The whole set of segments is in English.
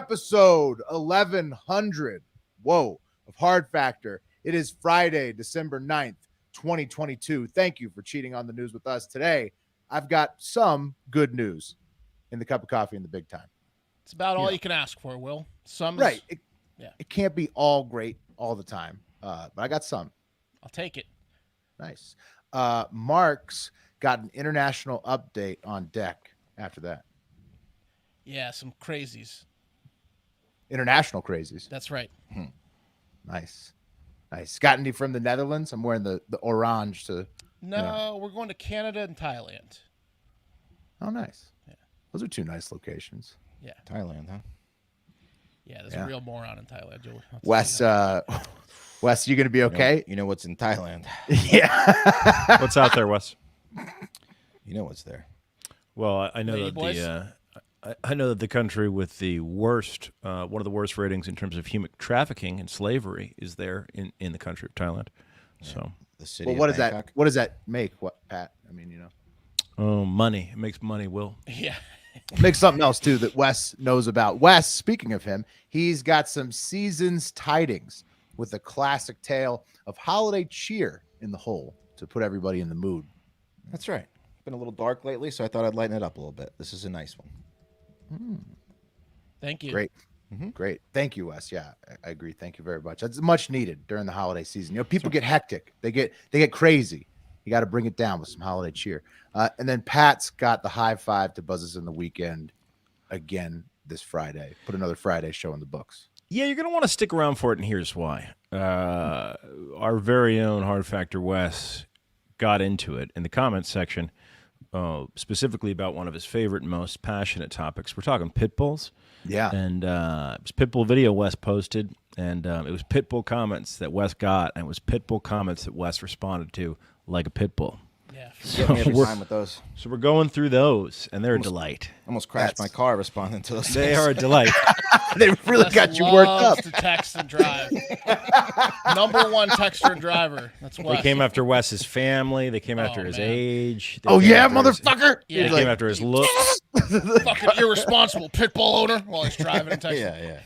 episode 1100. Whoa, of Hard Factor. It is Friday, December 9th, 2022. Thank you for cheating on the news with us today. I've got some good news in the cup of coffee in the big time. It's about all you can ask for, Will. Right. It can't be all great all the time, but I got some. I'll take it. Nice. Mark's got an international update on deck after that. Yeah, some crazies. International crazies. That's right. Nice. Got any from the Netherlands? I'm wearing the orange to. No, we're going to Canada and Thailand. Oh, nice. Yeah. Those are two nice locations. Yeah. Thailand, huh? Yeah, there's a real moron in Thailand. Wes, you gonna be okay? You know what's in Thailand. Yeah. What's out there, Wes? You know what's there. Well, I know Lady that boys? I know that the country with the worst, one of the worst ratings in terms of human trafficking and slavery is there in the country of Thailand. So, The city. Well, of what does Bangkok. that? What does that make? What, Pat? I mean, oh, money. It makes money, Will. Yeah. makes something else too that Wes knows about. Wes, speaking of him, he's got some season's tidings with a classic tale of holiday cheer in the hole to put everybody in the mood. That's right. Been a little dark lately, so I thought I'd lighten it up a little bit. This is a nice one. Thank you. Great. Great. Thank you, Wes. Yeah, I agree. Thank you very much. That's much needed during the holiday season. People get hectic. They get crazy. You got to bring it down with some holiday cheer. And then Pat's got the high five to buzz us in the weekend again this Friday. Put another Friday show in the books. Yeah, you're going to want to stick around for it, and here's why. Our very own Hard Factor Wes got into it in the comments section, specifically about one of his favorite and most passionate topics. We're talking pit bulls. Yeah. And it was Pitbull video Wes posted, and it was Pitbull comments that Wes got, and it was Pitbull comments that Wes responded to like a Pitbull. Yeah. Get me every time with those. So we're going through those, and they're a delight. Almost crashed my car responding to those. They are a delight. They really Wes got you worked up. loves to text and drive. Number one texter and driver. That's They Wes. came after Wes's family. They came after his man. age. They Oh came yeah, after his- motherfucker! Yeah. They Like, came after his looks. Fucking irresponsible pit bull owner while he's driving and texting. Yeah.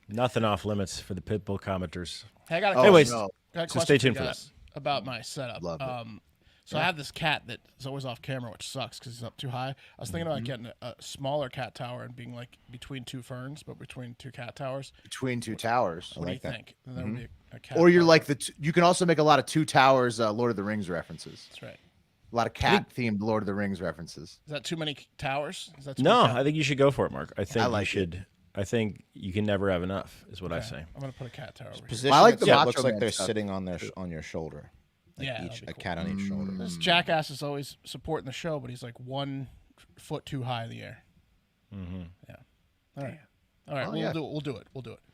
Nothing off limits for the Pitbull commenters. Hey, I got a Oh, Anyways, no. got a so question stay you tuned for guys about my setup. Love it. So I have this cat that is always off camera, which sucks because he's up too high. I was thinking about getting a smaller cat tower and being like between two ferns, but between two cat towers. Between two towers. What do you like that. think? And there would be a cat Or you're tower. like you can also make a lot of Two Towers Lord of the Rings references. That's right. A lot of cat-themed Lord of the Rings references. Is that too many towers? Is that too No, many I think you should go for it, Mark. I think like you should. I think you can never have enough, is what I say. I'm gonna put a cat tower over here. Position I like it the so it Macho looks like Man they're stuff. sitting on on your shoulder. Like Yeah, each, that'd be a cool. cat on each shoulder. This jackass is always supporting the show, but he's like 1 foot too high in the air. Yeah. All right. Oh, yeah. We'll do it.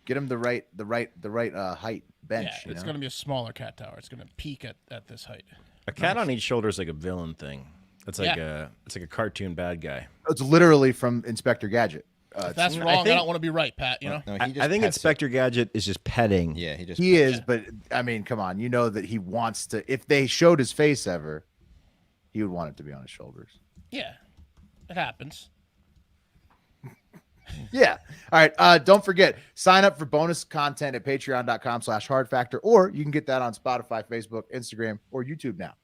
Get him the right height bench. Yeah, it's gonna be a smaller cat tower. It's gonna peak at this height. A cat on each shoulder is like a villain thing. It's like Yeah. it's like a cartoon bad guy. It's literally from Inspector Gadget. If that's I wrong, I think- don't want to be right, Pat. You know. No, I he just think pets it. Inspector Gadget is just petting. Yeah, he just. He pets is, but I mean, come on. You know that he wants to. If they showed his face ever, he would want it to be on his shoulders. Yeah, it happens. Yeah. All right. Don't forget, sign up for bonus content at patreon.com/hardfactor, or you can get that on Spotify, Facebook, Instagram, or YouTube now.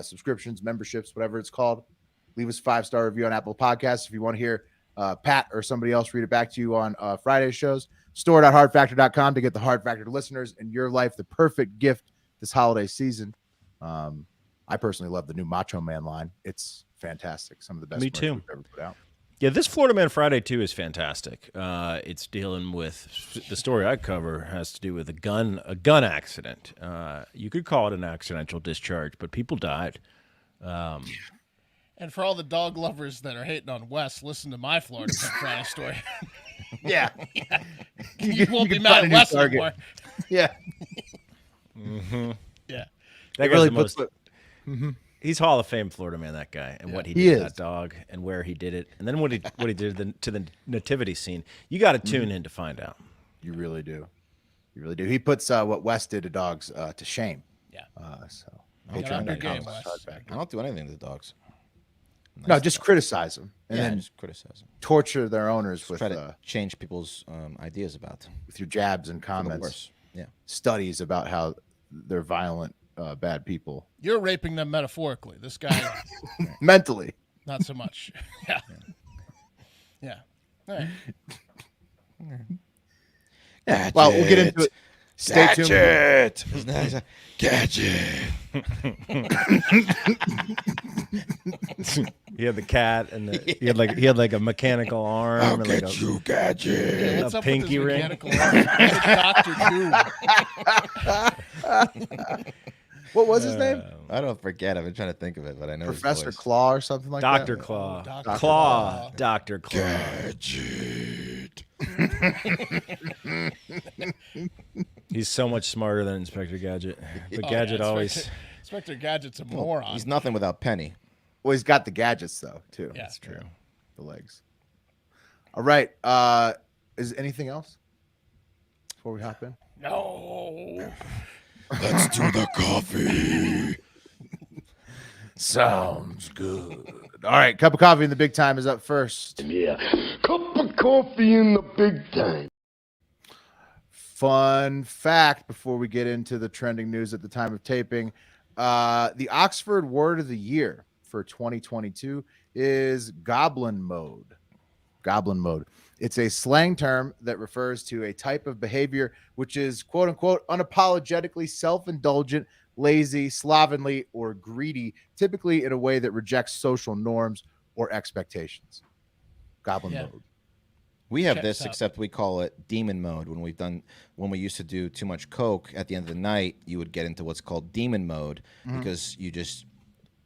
Subscriptions, memberships, whatever it's called. Leave us a 5-star review on Apple Podcasts if you want to hear Pat or somebody else read it back to you on Friday shows. Store.hardfactor.com to get the Hard Factor listeners in your life the perfect gift this holiday season. I personally love the new Macho Man line. It's fantastic. Some of the best Me merch too. we've ever put out. Yeah, this Florida Man Friday too is fantastic. It's dealing with the story I cover has to do with a gun accident. You could call it an accidental discharge, but people died. And for all the dog lovers that are hating on Wes, listen to my Florida Man Friday story. Yeah. You won't be can mad find at a new Wes target. anymore. Yeah. Yeah. That It guy's really the puts most. He's Hall of Fame Florida Man, that guy, and what he He did to is. that dog, and where he did it, and then what he did to the nativity scene. You got to tune in to find out. You really do. You really do. He puts what Wes did to dogs to shame. Yeah. So Get on your game, patreon.com/hardfactor. Wes. I don't do anything to the dogs. No, just criticize them and yeah, then just criticize them. torture their owners with Try to change people's ideas about with your jabs and for the comments. worse. Yeah. Studies about how they're violent, bad people You're raping them metaphorically. This guy, mentally. not so much. Yeah. Yeah. All right. Gadget. Well, we'll get into it. Stay tuned. Gadget. Isn't that Gadget? He had the cat, and he had like a mechanical arm, I'll and like get a, you, Gadget. What's a up pinky with this ring. mechanical Doctor Doom? What was his name? I don't forget. I've been trying to think of it, but I know his Professor voice. Claw or something like Dr. that. Claw. Dr. Claw. Dr. Claw. Gadget. He's so much smarter than Inspector Gadget. But Oh, Gadget yeah, always. Inspector Gadget's a moron. He's nothing without Penny. Well, he's got the gadgets though, too. Yeah. That's true. The legs. All right. Is anything else before we hop in? No. Let's do the coffee. Sounds good. All right, cup of coffee in the big time is up first. Yeah, cup of coffee in the big time. Fun fact before we get into the trending news at the time of taping, the Oxford word of the year for 2022 is goblin mode. Goblin mode. It's a slang term that refers to a type of behavior which is quote unquote unapologetically self-indulgent, lazy, slovenly, or greedy, typically in a way that rejects social norms or expectations. Goblin Yeah. mode. We have Checks this, out. except we call it demon mode. When we used to do too much coke, at the end of the night, you would get into what's called demon mode because you just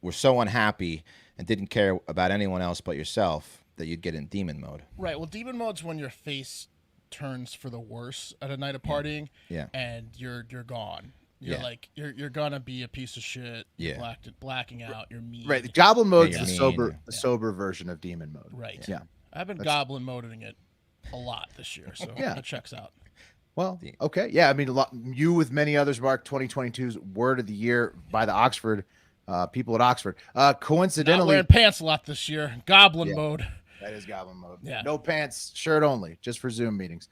were so unhappy and didn't care about anyone else but yourself that you'd get in demon mode. Right. Well, demon mode's when your face turns for the worse at a night of partying. Yeah. And you're gone. You're Yeah. like you're gonna be a piece of shit. You're Yeah. Blacking blacking out. You're mean. Right. The goblin mode Yeah, is the you're sober, mean. the sober version of demon mode. Right. Yeah. I've been That's- goblin moding it a lot this year, so Yeah. that checks out. Well, okay. Yeah. I mean, you with many others marked 2022's word of the year by the Oxford people at Oxford. Not Coincidentally, wearing pants a lot this year. Goblin Yeah. mode. that is goblin mode. Yeah. No pants, shirt only, just for Zoom meetings.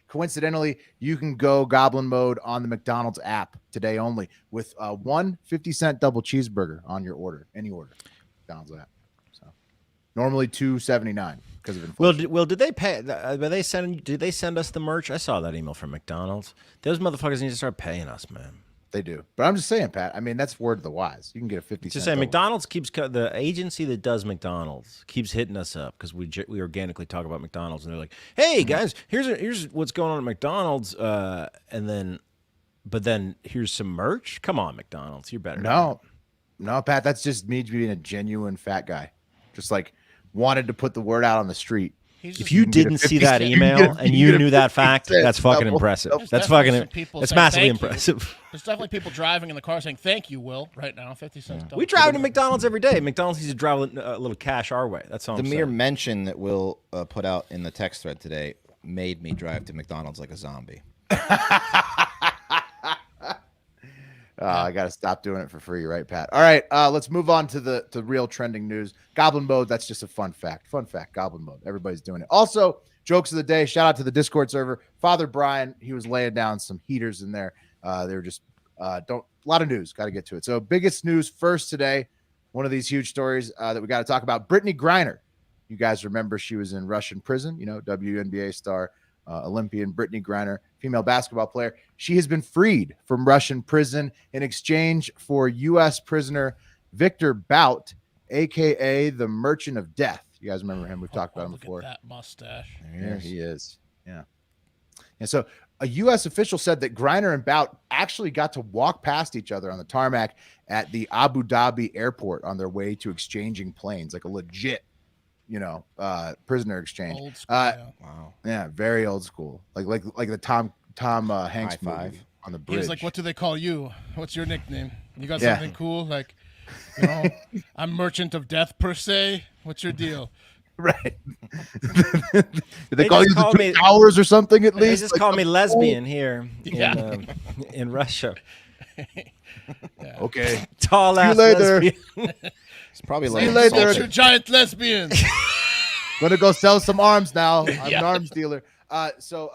Coincidentally, you can go goblin mode on the McDonald's app today only with one 50-cent double cheeseburger on your order, any order, McDonald's app. So normally $2.79 because of inflation. Well, did they pay? Did they send us the merch? I saw that email from McDonald's. Those motherfuckers need to start paying us, man. They do, but I'm just saying, Pat. I mean, that's word of the wise. You can get a 50-cent. Just saying, double. McDonald's keeps the agency that does McDonald's keeps hitting us up because we organically talk about McDonald's and they're like, "Hey guys, here's what's going on at McDonald's," but then here's some merch. Come on, McDonald's, you're better. No, Pat. That's just me being a genuine fat guy. Just like wanted to put the word out on the street. He's If just- you can get a didn't see 50 that cent- email you get a- and you you get a knew that 50 fact, cent that's fucking double. impressive. There's That's definitely fucking. some people That's saying massively thank you. impressive. There's definitely people driving in the car saying, "Thank you, Will." Right now, 50 cents. We drive to McDonald's every day. McDonald's needs to drive a little cash our way. That's all The I'm mere saying. mention that Will put out in the text thread today made me drive to McDonald's like a zombie. I got to stop doing it for free, right, Pat? All right, let's move on to the real trending news. Goblin mode. That's just a fun fact. Fun fact. Goblin mode. Everybody's doing it. Also, jokes of the day. Shout out to the Discord server. Father Brian. He was laying down some heaters in there. They were just a lot of news. Got to get to it. So, biggest news first today. One of these huge stories that we got to talk about. Brittney Griner. You guys remember she was in Russian prison. You know, WNBA star. Olympian Brittney Griner, female basketball player. She has been freed from Russian prison in exchange for U.S. prisoner Victor Bout, a.k.a. the Merchant of Death. You guys remember him? We've talked about him Look before. at that mustache. There he is. Yeah. And so a U.S. official said that Griner and Bout actually got to walk past each other on the tarmac at the Abu Dhabi airport on their way to exchanging planes, like a legit prisoner exchange. Old school. Uh, Wow. Yeah, very old school. Like the Tom Hanks High five. movie on the He bridge. was like, "What do they call you? What's your nickname? You got Yeah. something cool? Like, I'm Merchant of Death per se. What's your deal?" Right. Did they They call just you call the me- Twin Towers or something at They least? just Like, call me lesbian here Yeah. in Russia. okay. Tall See you ass later. lesbian. It's probably See like you later. Two assaulted. giant lesbians. Gonna go sell some arms now. I'm Yeah. an arms dealer. So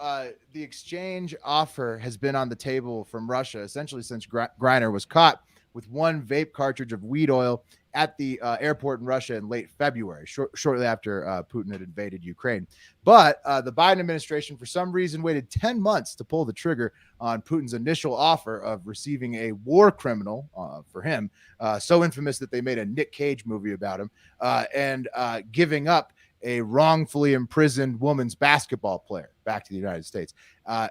the exchange offer has been on the table from Russia essentially since Griner was caught with one vape cartridge of weed oil at the airport in Russia in late February, shortly after Putin had invaded Ukraine. But the Biden administration, for some reason, waited 10 months to pull the trigger on Putin's initial offer of receiving a war criminal for him, so infamous that they made a Nick Cage movie about him, and giving up a wrongfully imprisoned woman's basketball player back to the United States.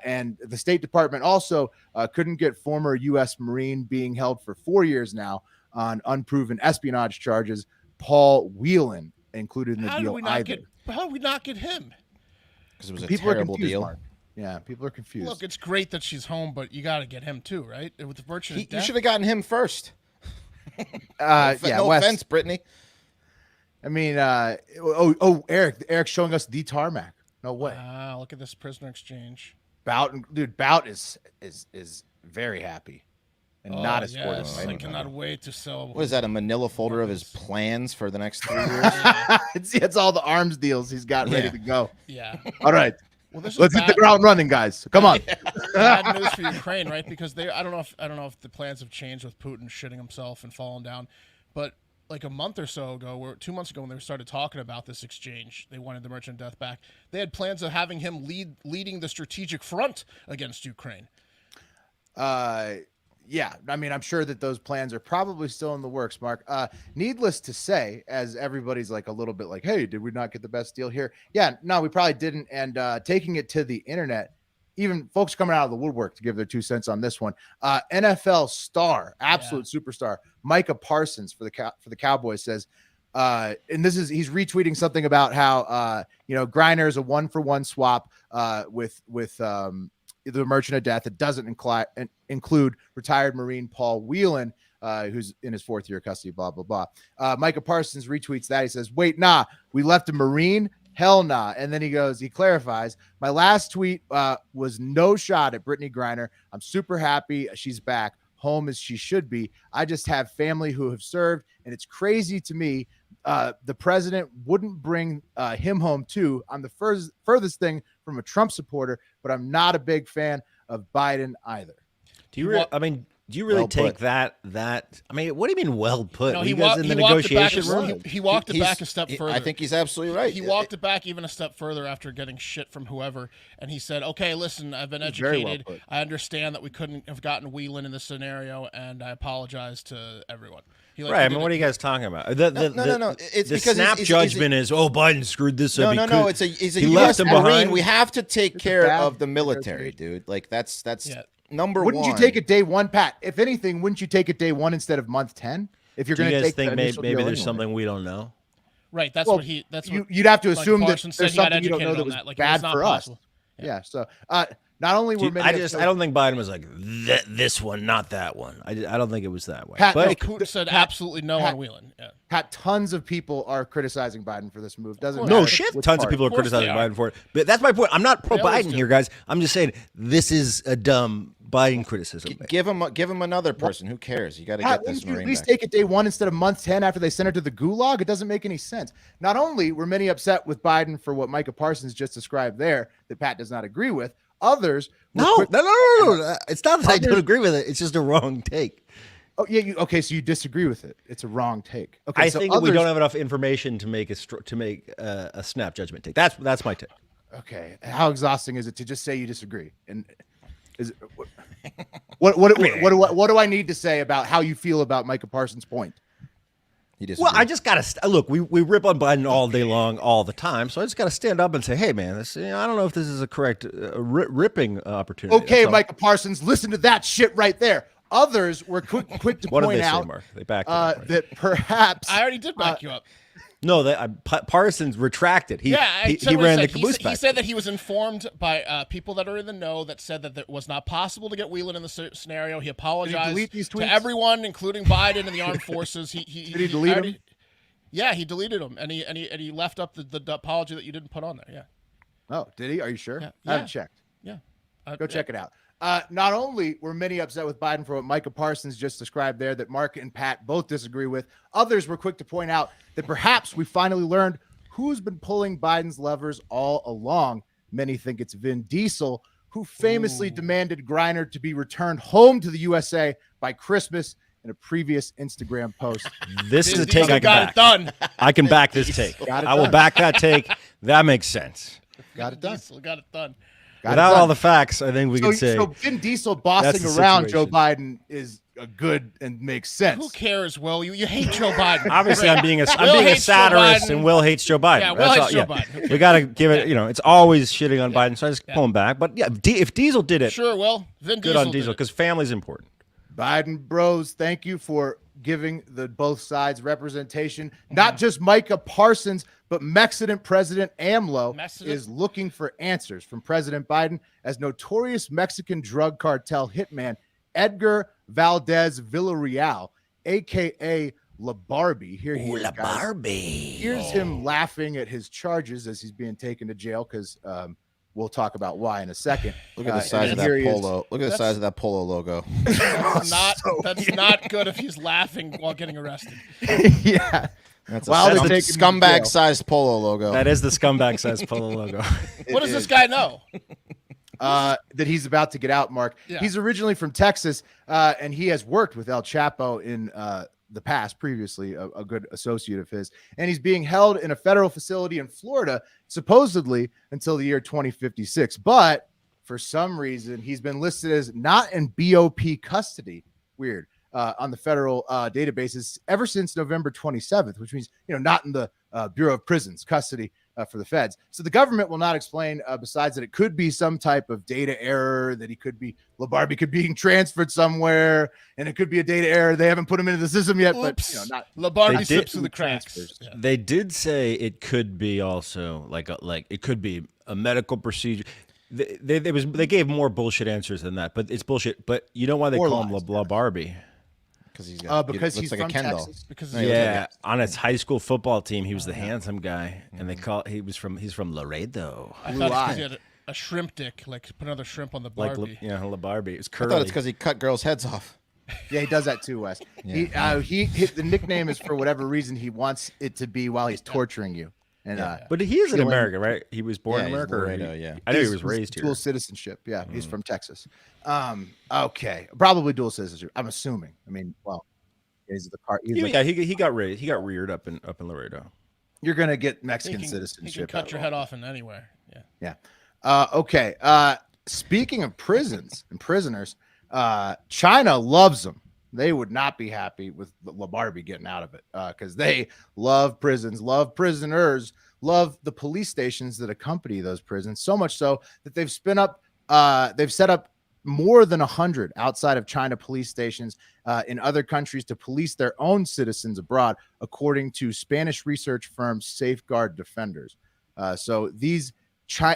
And the State Department also couldn't get former U.S. Marine being held for 4 years now on unproven espionage charges, Paul Whelan, included in the deal either. How did we not get him? Because it was a People are terrible confused, deal. Mark. Yeah, people are confused. Look, it's great that she's home, but you got to get him too, right? With the merchant of You death. should have gotten him first. yeah, No Wes, offense, Brittany. I mean, Eric's showing us the tarmac. No way. Wow, look at this prisoner exchange. Bout is very happy and not as supportive. Yes, of I anyone. cannot wait to sell. What is that? A manila folder of his plans for the next 3 years? it's all the arms deals he's got ready Yeah. to go. Yeah. All right, Well, this is let's hit the bad- ground running, guys. Come on. bad news for Ukraine, right? Because I don't know if the plans have changed with Putin shitting himself and falling down, but like a month or so ago, or 2 months ago, when they started talking about this exchange, they wanted the merchant of death back. They had plans of having him leading the strategic front against Ukraine. Yeah, I mean, I'm sure that those plans are probably still in the works, Mark. Needless to say, as everybody's like a little bit like, hey, did we not get the best deal here? Yeah, no, we probably didn't. And taking it to the internet, even folks coming out of the woodwork to give their 2 cents on this one. NFL star, absolute superstar, Micah Parsons for the Cowboys says, and he's retweeting something about how Griner is a 1-for-1 swap with the merchant of death. It doesn't include retired Marine Paul Whelan, who's in his 4th year of custody, blah, blah, blah. Micah Parsons retweets that. He says, wait, nah, we left a Marine? Hell nah. And then he clarifies, my last tweet was no shot at Brittney Griner. I'm super happy she's back home as she should be. I just have family who have served, and it's crazy to me the president wouldn't bring him home too. I'm the furthest thing from a Trump supporter, but I'm not a big fan of Biden either. Do you really Well take put. that? I mean, what do you mean well put? No, Were he you guys in the walked it back. negotiation room? He walked it back a He's- step further. I think he's absolutely right. He walked it back even a step further after getting shit from whoever, and he said, "Okay, listen, I've been Very well educated. put. I understand that we couldn't have gotten Whelan in this scenario, and I apologize to everyone." Right. I mean, what are you guys talking about? No. It's the because snap he's- judgment is, oh, Biden screwed this up. No. He's a he U.S. left him Marine. behind. We have to take care bad of the military, dude. Like that's Yeah. number Wouldn't one. you take it day one, Pat? If anything, wouldn't you take it day one instead of month 10? If you're Do going you to guys take think the maybe initial there's deal anyway? something we don't know? Right. That's Well, what he. That's what You'd have to Micah assume that Parsons said there's he got something you don't know educated that on was that. Like, bad it's not for possible. us. Yeah. So not only were many I don't think Biden was like this one, not that one. I don't think it was that way. Pat, but no, Putin said absolutely no Pat- on Whelan. Yeah. Pat, tons of people are criticizing Biden for this move. Doesn't no matter shit, which tons of party. people are Of course criticizing they are. Biden for it. But that's my point. I'm not pro They always Biden do. here, guys. I'm just saying this is a dumb Biden criticism. Give him another person. Who cares? You got to Pat, get this wouldn't you at Marine least back. take it day one instead of month 10 after they sent her to the gulag? It doesn't make any sense. Not only were many upset with Biden for what Micah Parsons just described there that Pat does not agree with, others were No. quick- It's not that I don't Others- agree with it. It's just a wrong take. Oh, yeah. Okay, so you disagree with it. It's a wrong take. Okay, I so think we others- don't have enough information to make a snap judgment take. That's my take. Okay, how exhausting is it to just say you disagree? And is it, what do I need to say about how you feel about Micah Parsons' point? He Well, disagrees. I just gotta look. We rip on Biden all day long, all the time. So I just gotta stand up and say, "Hey, man, I don't know if this is a correct ripping opportunity." Okay, That's all. Micah Parsons, listen to that shit right there. Others were quick to What did point they say, out Mark? They backed it up, right? that perhaps I already did back you up. No, Parsons retracted. He said he what ran the said. caboose He back. said that he was informed by people that are in the know that said that it was not possible to get Whelan in the scenario. He apologized delete these to tweets? everyone, including Biden and the armed forces. Did he delete them? Yeah, he deleted them, and he left up the apology that you didn't put on there. Yeah, Oh, did he? Are you sure? Yeah. I haven't checked. yeah. Go check it out. Not only were many upset with Biden for what Micah Parsons just described there, that Mark and Pat both disagree with, others were quick to point out that perhaps we finally learned who's been pulling Biden's levers all along. Many think it's Vin Diesel, who famously demanded Griner to be returned home to the USA by Christmas in a previous Instagram post. This is a take I can got back. it done. I can back this take. Got it I will done. back that take. That makes sense. Got it done. Diesel got it done. Got it Without done. all the facts, I think we can say So Vin Diesel That's bossing the around Joe situation. Biden is a good and makes sense. Who cares, Will? You hate Joe Biden. obviously I'm being a Will hates Joe satirist, Biden. and Will hates Joe Biden. Yeah, Will That's hates all- Joe Biden. We got to give it. It's always shitting on Biden, so I just pull him back. But yeah, if Diesel did it, Sure, Will. Vin good Diesel on Diesel did it. because family's important. Biden bros, thank you for giving the both sides representation. Not just Micah Parsons, but Mexican President AMLO Mexican? is looking for answers from President Biden as notorious Mexican drug cartel hitman Edgar Valdez Villarreal, aka La Barbie. Here he is, guys. Here's him laughing at his charges as he's being taken to jail because we'll talk about why in a second. Look at the size of and here that he is. polo. Look at the size of that polo logo. That's not good if he's laughing while getting arrested. Yeah. That's While a they're taking him to scumbag jail. sized polo logo. That is the scumbag size polo logo. What does this guy know? That he's about to get out, Mark. Yeah. He's originally from Texas, and he has worked with El Chapo in the past, previously, a good associate of his. And he's being held in a federal facility in Florida, supposedly until the year 2056. But for some reason, he's been listed as not in BOP custody. Weird. On the federal databases ever since November 27th, which means, not in the Bureau of Prisons custody for the feds. So the government will not explain, besides that it could be some type of data error, that he could be, LaBarbie could be being transferred somewhere, and it could be a data error. They haven't put him into the system yet, Oops. but not. LaBarbie They slips did- through the cracks. transfers. Yeah. They did say it could be also like it could be a medical procedure. They gave more bullshit answers than that, but it's bullshit. But you know why they Or call him lies, La Barbie? Because he he's looks like from a Ken doll. Texas. Because No, he looks like Yeah, on its high school football team, he was the handsome guy, and he's from Laredo. I Blue thought it's eye. because he had a shrimp dick, like put another shrimp on the Like Barbie. La Barbie. It's I curly. thought it's because he cut girls' heads off. Yeah, he does that too, Wes. He the nickname is for whatever reason he wants it to be while he's torturing you. And But he is in Killing- America, right? He was born in Yeah, he's America. or Laredo, he- yeah. I knew he he's- was raised dual here. citizenship. Yeah, he's from Texas. Okay, probably dual citizenship. I'm assuming. I mean, well, he's the car. He's like, Yeah, he got raised. He got reared up in Laredo. you're gonna get He Mexican can citizenship. cut your head off in anywhere. Yeah. Yeah. Okay. Speaking of prisons and prisoners, China loves them. They would not be happy with La Barbie getting out of it because they love prisons, love prisoners, love the police stations that accompany those prisons. So much so that they've set up more than 100 outside of China police stations in other countries to police their own citizens abroad, according to Spanish research firm Safeguard Defenders. So these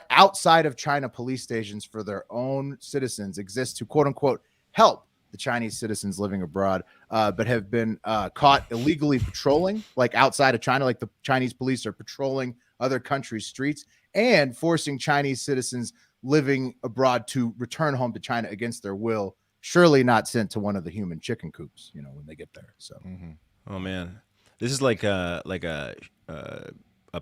outside of China police stations for their own citizens exist to quote unquote help the Chinese citizens living abroad, but have been caught illegally patrolling, like outside of China, like the Chinese police are patrolling other countries' streets and forcing Chinese citizens living abroad to return home to China against their will, surely not sent to one of the human chicken coops, when they get there. So Oh man, this is like a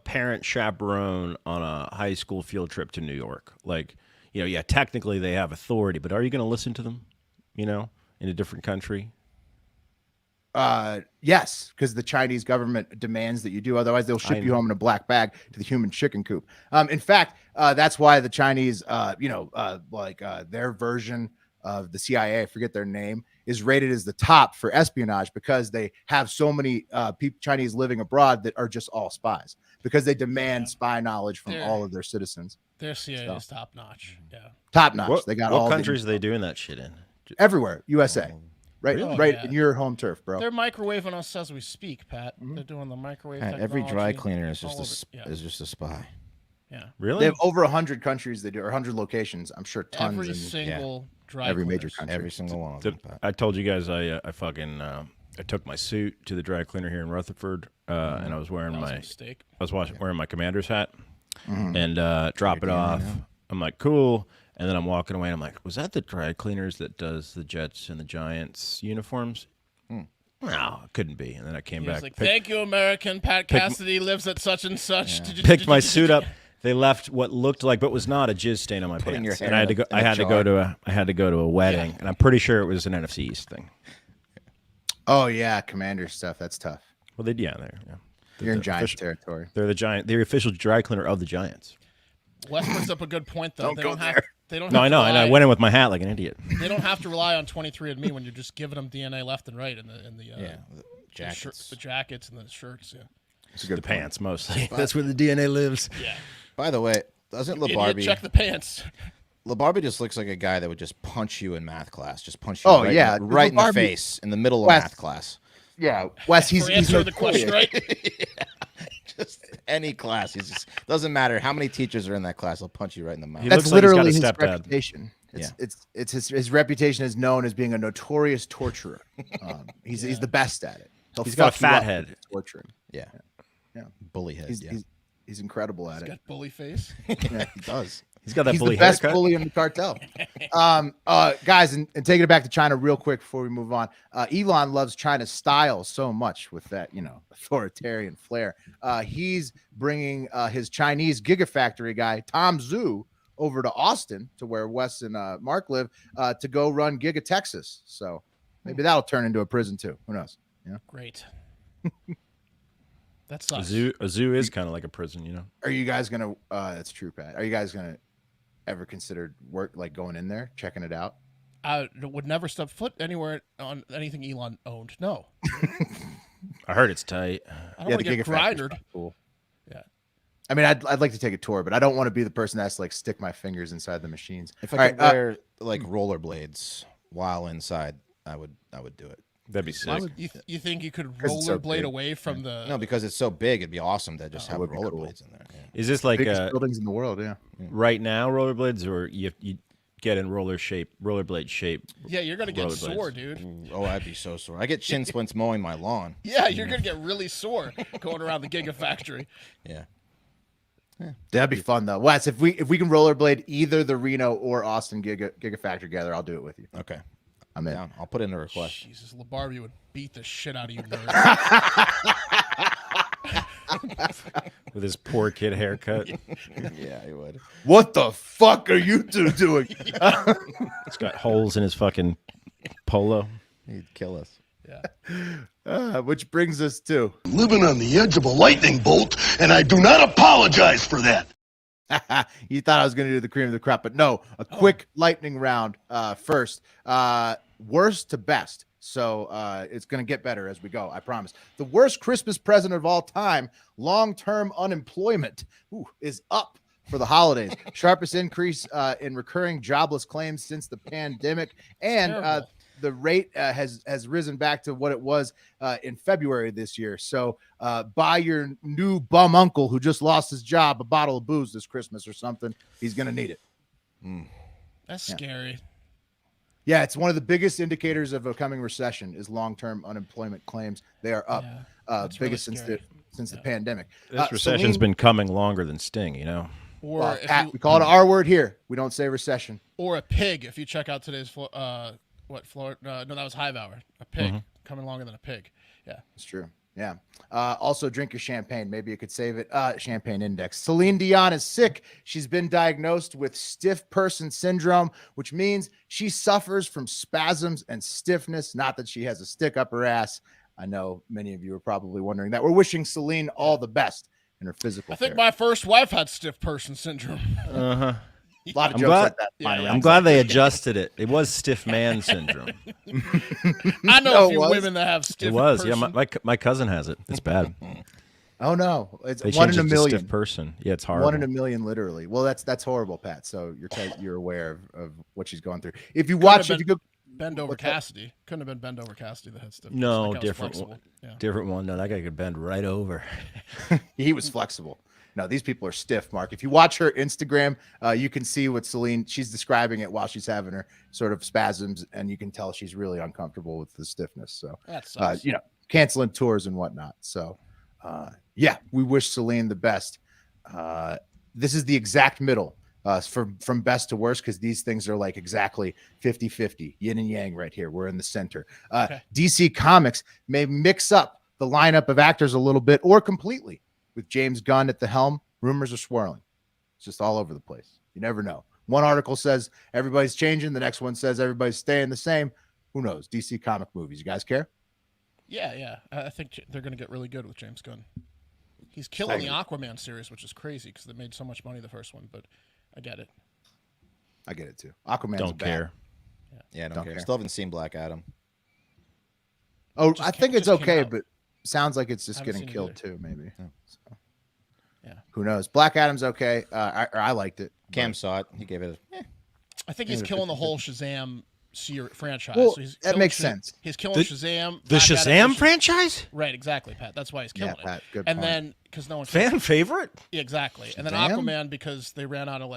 parent chaperone on a high school field trip to New York. Like, yeah, technically they have authority, but are you going to listen to them? In a different country. Yes, because the Chinese government demands that you do. Otherwise, they'll ship you home in a black bag to the human chicken coop. In fact, that's why the Chinese, their version of the CIA, I forget their name, is rated as the top for espionage because they have so many Chinese living abroad that are just all spies because they demand spy knowledge from all of their citizens. Their CIA is top notch. Yeah. Top notch. They got all What the countries are they doing that shit in? everywhere. USA, right, Really? right Yeah. in your home turf, bro. They're microwaving us as we speak, Pat. They're doing the microwave. God, every dry technology cleaner is all just over- yeah. is just a spy. Yeah. Really? They have over 100 countries they do, or 100 locations. I'm sure tons Every in single dry every major cleaners. country. Every single one of them. Pat. I told you guys I fucking I took my suit to the dry cleaner here in Rutherford, and I was wearing That was a my mistake. wearing my commander's hat and drop it off. I'm like, cool. And then I'm walking away, and I'm like, was that the dry cleaners that does the Jets and the Giants uniforms? No, it couldn't be. And then I came He back. was like, "Thank you, American. Pat Cassidy lives at such and such." Picked my suit up. They left what looked like, but was not a jizz stain on my Putting your pants. hair And I had to in go. a I had to jar. go to a. I had to go to a wedding, and I'm pretty sure it was an NFC East thing. Oh yeah, Commander stuff. That's tough. Well, they yeah, they're yeah. You're in Giants official- territory. They're the Giant. They're the official dry cleaner of the Giants. Wes brings up a good point, though. Don't go have, there. They don't. No, have I to know, and I rely- went in with my hat like an idiot. They don't have to rely on 23andMe when you're just giving them DNA left and right in the The jackets. the jackets and the shirts. Yeah. It's a good The point. pants mostly. That's where the DNA lives. Yeah. By the way, doesn't Idiot, LaBarbie? check the pants. LaBarbie just looks like a guy that would just punch you in math class. Just punch you Oh, right, yeah. right in the LaBarbie- face in the middle of Wes. math class. Yeah, Wes. He's Answer the question notorious. right. Just any class. He's just doesn't matter how many teachers are in that class. He'll punch you right in the mouth. He That's looks like he's got literally a his stepdad. reputation. It's his reputation is known as being a notorious torturer. He's the best at it. He's got a fuck you fat up head. with torturing. Yeah. Yeah. Bully head. He's, yeah. he's incredible at He's it. got bully face. Yeah, he does. He's got that He's bully the best haircut. bully in the cartel. Guys, and taking it back to China real quick before we move on. Elon loves China's style so much with that, authoritarian flair. He's bringing his Chinese Gigafactory guy, Tom Zhu, over to Austin, to where Wes and Mark live, to go run Giga Texas. So maybe that'll turn into a prison too. Who knows? Great. That sucks. A zoo is kind of like a prison, Are you guys gonna? That's true, Pat. Are you guys gonna ever consider going in there, checking it out? I would never step foot anywhere on anything Elon owned. No. I heard it's tight. I don't want to get Gigafactory's grindered. kinda cool. Yeah. I mean, I'd like to take a tour, but I don't want to be the person that has to stick my fingers inside the machines. If All I right, could wear rollerblades while inside, I would do it. That'd be sick. You think you could 'Cause it's so rollerblade big. away from the? No, because it's so big, it'd be awesome to just have would be cool. rollerblades in there. Yeah. Is this like biggest buildings in the world, yeah. right now rollerblades, or you get in rollerblade shape? Yeah, you're gonna get rollerblades? sore, dude. Oh, I'd be so sore. I get shin splints mowing my lawn. Yeah, you're gonna get really sore going around the Gigafactory. Yeah. That'd be fun though. Wes, if we can rollerblade either the Reno or Austin Gigafactory together, I'll do it with you. Okay. I'm in. Down. I'll put in a request. Jesus, LaBarbie would beat the shit out of you, nerd. With his poor kid haircut. Yeah, I would. What the fuck are you two doing? It's got holes in his fucking polo. He'd kill us. Yeah. Which brings us to Living on the edge of a lightning bolt, and I do not apologize for that. you thought I was going to do the cream of the crop, but no, a quick lightning round first. Worst to best. So it's going to get better as we go, I promise. The worst Christmas present of all time, long-term unemployment, is up for the holidays. Sharpest increase in recurring jobless claims since the pandemic. And Terrible. the rate has risen back to what it was in February this year. So buy your new bum uncle who just lost his job a bottle of booze this Christmas or something. He's going to need it. That's scary. Yeah, it's one of the biggest indicators of a coming recession is long-term unemployment claims. They are up, Yeah, that's really biggest scary. since the pandemic. This recession's Celine- been coming longer than Sting, Or well, if Pat, you, we call it our word here. We don't say recession. or a pig. If you check out today's Florida. No, that was Hive Hour. A pig coming longer than a pig. Yeah. It's true. Yeah. Also, drink your champagne. Maybe you could save it. Champagne index. Celine Dion is sick. She's been diagnosed with stiff person syndrome, which means she suffers from spasms and stiffness. Not that she has a stick up her ass. I know many of you are probably wondering that. We're wishing Celine all the best in her physical I think care. my first wife had stiff person syndrome. Uh-huh. A lot of I'm jokes glad- like that. flying yeah. around. I'm glad they adjusted it. It was stiff man syndrome. I know No, a it few was? women that have stiff. It was. Person. Yeah, my cousin has it. It's bad. Oh no, it's They one changed in a it to million. stiff person. Yeah, it's horrible. One in a million, literally. Well, that's horrible, Pat. So you're aware of what she's going through. If you watch, if you go, Bend over What's that? Cassidy. Couldn't have been Bend over Cassidy that had stiff. No, That guy was different flexible. one. Yeah. Different one. No, that guy could bend right over. he was flexible. No, these people are stiff, Mark. If you watch her Instagram, you can see what Celine, she's describing it while she's having her sort of spasms, and you can tell she's really uncomfortable with the stiffness. So, That sucks. canceling tours and whatnot. So, yeah, we wish Celine the best. This is the exact middle. from best to worst, because these things are like exactly 50-50, yin and yang right here. We're in the center. Okay. DC Comics may mix up the lineup of actors a little bit or completely. With James Gunn at the helm, rumors are swirling. It's just all over the place. You never know. One article says everybody's changing. The next one says everybody's staying the same. Who knows? DC comic movies. You guys care? Yeah. I think they're going to get really good with James Gunn. He's killing the Aquaman series, which is crazy because they made so much money the first one, but I get it. I get it too. Aquaman. Don't care. Yeah, I don't care. Still haven't seen Black Adam. Oh, Just I think it's just came okay, out. but sounds like it's just Haven't getting seen it killed either. too, maybe. So, Yeah. who knows? Black Adam's okay. I liked it. Cam saw it. He gave it a I think he's killing the whole Shazam franchise. Well, so he's that killing makes sense. He's killing The- Shazam. The Black Adam, Shazam and franchise? Right, exactly, Pat. That's why he's killing Yeah, Pat, it. good and point. then because no one Fan favorite? Yeah, exactly. And then Shazam? Aquaman because they ran out of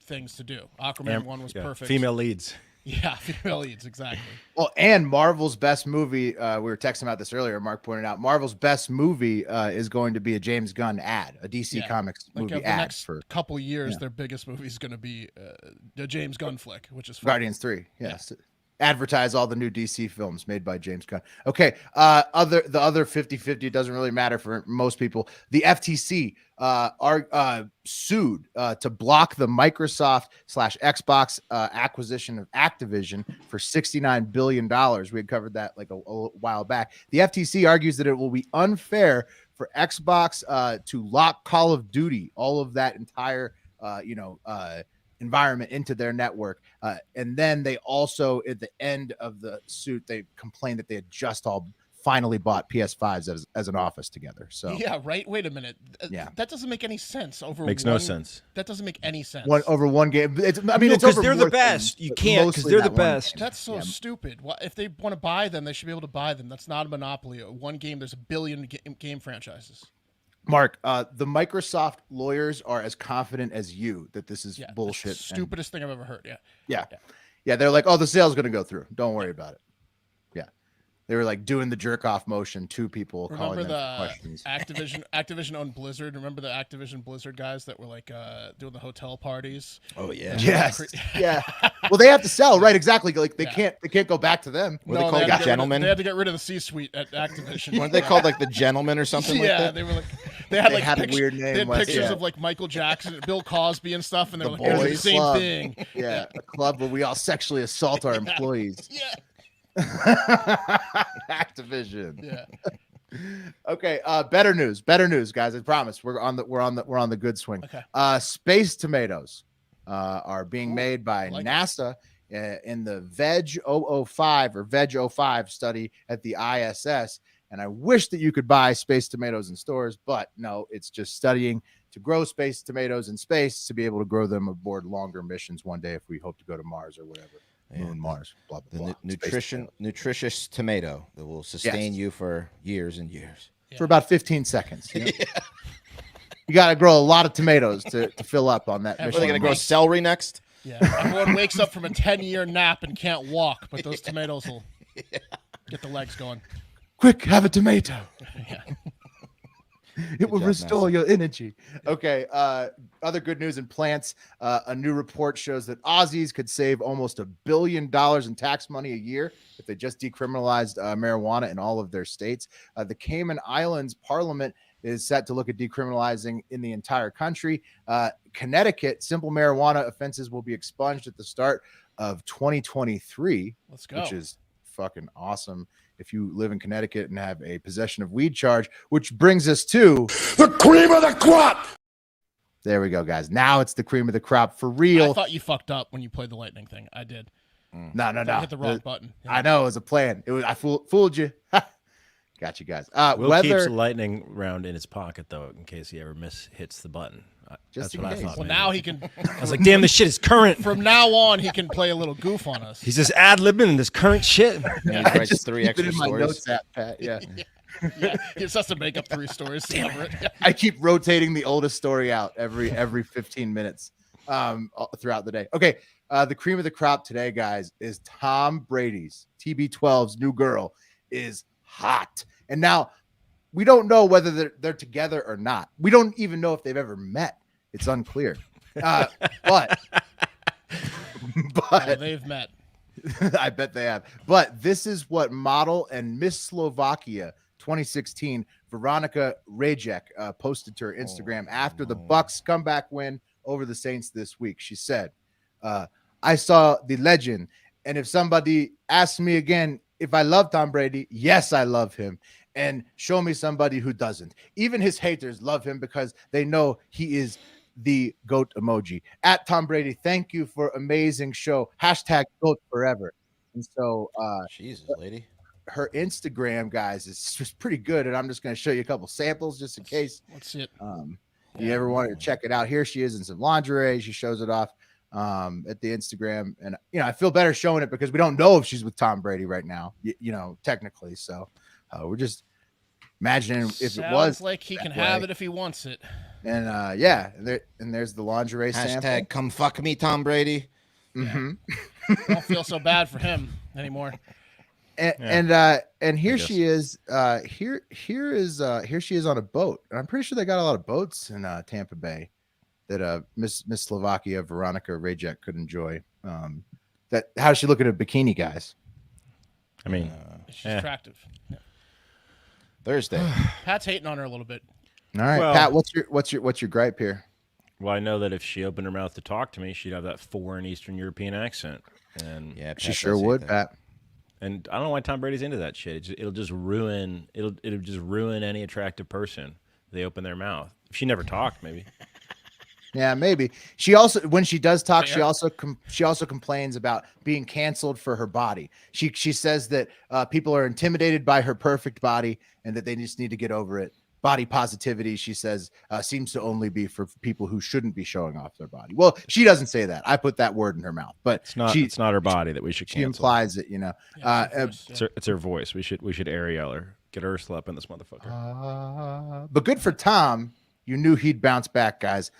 things to do. Aquaman 1 was Yeah, perfect. Female leads. Yeah, female leads, exactly. Well, and Marvel's best movie, we were texting about this earlier. Mark pointed out Marvel's best movie is going to be a James Gunn ad, a DC Yeah. Comics Like movie the ad next for couple years, yeah. their biggest movie is going to be the James Gunn flick, which is fun. Guardians 3. Yes. Advertise all the new DC films made by James Gunn. Okay. The other 50-50, it doesn't really matter for most people. The FTC are sued to block the Microsoft/Xbox acquisition of Activision for $69 billion. We had covered that like a while back. The FTC argues that it will be unfair for Xbox to lock Call of Duty, all of that entire environment into their network. And then they also, at the end of the suit, they complained that they had just all finally bought PS5s as an office together. So Yeah, right. Wait a minute. Yeah. That doesn't make any sense. Makes no sense. That doesn't make any sense. over one game. It's No, it's 'cause over they're the more best. things, You but can't, 'cause mostly they're that the one best. game. That's so Yeah. stupid. If they want to buy them, they should be able to buy them. That's not a monopoly. One game, there's a billion game franchises. Mark, the Microsoft lawyers are as confident as you that this is Yeah, that's bullshit. the and- stupidest thing I've ever heard. Yeah. Yeah, they're like, oh, the sale's going to go through. Don't worry about it. Yeah. They were like doing the jerk off motion to people calling Remember them for the questions. Activision owned Blizzard? Remember the Activision Blizzard guys that were like doing the hotel parties? Oh yeah. Yes. Yeah. Well, they have to sell, right? Exactly. Like they Yeah. can't go back to them. Were they called had to get rid of- gentlemen? They had to get rid of the C-suite at Activision. Weren't they called like the gentlemen or something like Yeah, that? they were like they had They like had a weird name, They had Wes, pictures yeah. of like Michael Jackson, Bill Cosby, and stuff, and they The were like, "It's the boys same club. thing." Yeah. A club where we all sexually assault our employees. Yeah, Activision. yeah. Okay, better news, guys. I promise we're on the good swing. Okay. Space tomatoes are being made by like it. NASA in the Veg 005 or Veg 05 study at the ISS. And I wish that you could buy space tomatoes in stores, but no, it's just studying to grow space tomatoes in space to be able to grow them aboard longer missions one day if we hope to go to Mars or whatever. Moon, Mars, blah blah The blah. nutritious tomato that will sustain Yes. you for years and years. For about 15 seconds. You know? You got to grow a lot of tomatoes to fill up on that Are Are mission. they going to grow celery next? Yeah, everyone wakes up from a 10-year nap and can't walk, but those tomatoes will get the legs going. Quick, have a tomato. Yeah. It will job, restore your energy. Okay. Other good news in plants. A new report shows that Aussies could save almost $1 billion in tax money a year if they just decriminalized marijuana in all of their states. The Cayman Islands Parliament is set to look at decriminalizing in the entire country. Connecticut, simple marijuana offenses will be expunged at the start of 2023, Let's go. which is fucking awesome if you live in Connecticut and have a possession of weed charge, which brings us to The cream of the crop! there we go, guys. Now it's the cream of the crop for I real. thought you fucked up when you played the lightning thing. I did. No. I hit the wrong button. I know it was a plan. It was I fooled you. Got you guys. Will Weather keeps a lightning round in his pocket though, in case he ever hits the button. Just That's in what case. I thought. Well, maybe. now he can. I was like, damn, this shit is current. From now on, he can play a little goof on us. He's just ad libbing in this current shit. Yeah, I he writes just 3 keep it extra in my stories. notes app, Pat. Yeah. Yeah, he just has to make up 3 stories to cover it. I keep rotating the oldest story out every 15 minutes throughout the day. Okay, the cream of the crop today, guys, is Tom Brady's TB12's new girl is hot. And now we don't know whether they're together or not. We don't even know if they've ever met. It's unclear. But Yeah, they've met. I bet they have. But this is what model and Miss Slovakia 2016 Veronica Rajek posted to her Instagram after the Bucks comeback win over the Saints this week. She said, I saw the legend, and if somebody asks me again if I love Tom Brady, yes, I love him. And show me somebody who doesn't. Even his haters love him because they know he is the GOAT emoji. At Tom Brady, thank you for amazing show. Hashtag GOAT forever. And so Jesus, lady. her Instagram, guys, is just pretty good. And I'm just going to show you a couple samples just in case. Let's see it. You ever wanted to check it out. Here she is in some lingerie. She shows it off at the Instagram. And, I feel better showing it because we don't know if she's with Tom Brady right now, technically. So we're just imagining if it was. Like he can have it if he wants it. And there's the lingerie Hashtag sample. come fuck me, Tom Brady. Mm-hmm. Don't feel so bad for him anymore. And here she is. Here she is on a boat. And I'm pretty sure they got a lot of boats in Tampa Bay that Miss Slovakia Veronica Rajek could enjoy. How's she looking at bikini, guys? I mean, She's attractive. Yeah. Thursday. Pat's hating on her a little bit. All right, Well- Pat. What's your gripe here? well, I know that if she opened her mouth to talk to me, she'd have that foreign Eastern European accent, and Yeah, Pat She does sure hate would, that. Pat. and I don't know why Tom Brady's into that shit. It'll just ruin any attractive person. If they open their mouth. If she never talked, maybe. Yeah, maybe. She also, when she does talk, she Fair. also complains about being canceled for her body. She says that people are intimidated by her perfect body and that they just need to get over it. Body positivity, she says, seems to only be for people who shouldn't be showing off their body. Well, she doesn't say that. I put that word in her mouth, but It's not her body that we should she cancel. implies it. It's her voice. We should Ariel her. Get Ursula up in this motherfucker. But good for Tom. You knew he'd bounce back, guys.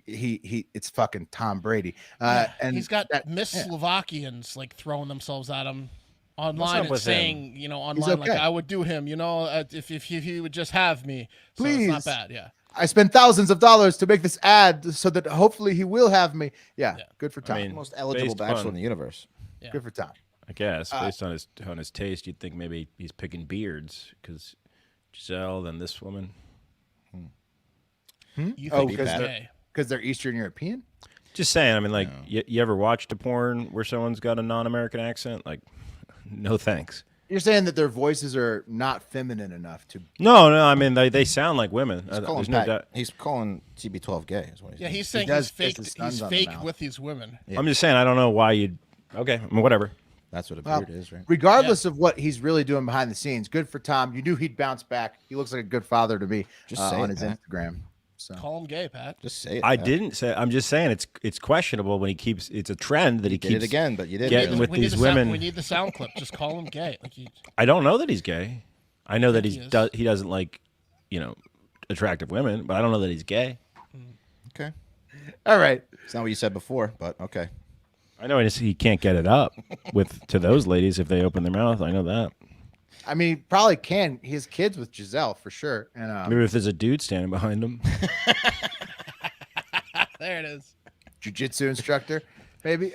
It's fucking Tom Brady. And he's got Miss yeah. Slovakians like throwing themselves at him What's online up and with saying, online like okay. I would do him, if he would just have me. So Please. it's not bad, yeah. I spent thousands of dollars to make this ad so that hopefully he will have me. Yeah. Good for Tom. I mean, Most eligible based bachelor on- in the universe. Yeah. Good for Tom. I guess based on his taste, you'd think maybe he's picking beards because Giselle, then this woman. You Oh, think because he's they're- gay. Because they're Eastern European. Just saying. I mean, like, you ever watched a porn where someone's got a non-American accent? Like, no thanks. You're saying that their voices are not feminine enough to. No. I mean, they sound like women. There's no doubt. He's calling TB12 gay. Is what he's Yeah, doing. he's saying does he's kiss fake. his sons He's on the fake mouth. with these women. I'm just saying. I don't know why you'd. Okay, I mean, whatever. That's what a Well, beard is, right? regardless of what he's really doing behind the scenes, good for Tom. You knew he'd bounce back. He looks like a good father to me Just say on it, his Pat. Instagram. So Call him gay, Pat. Just say it. I Pat. didn't say. I'm just saying it's questionable when he keeps. It's a trend that he Did keeps it again, but you didn't. getting really. with We need these the sound- women. we need the sound clip. Just call him gay. Like I don't know that he's gay. I know that think he he is. he doesn't like, attractive women, but I don't know that he's gay. Okay. all right. It's not what you said before, but okay. I know he can't get it up to those ladies if they open their mouth. I know that. I mean, he probably can. He has kids with Giselle for sure. And Maybe if there's a dude standing behind him. there it is. jiu-jitsu instructor, maybe.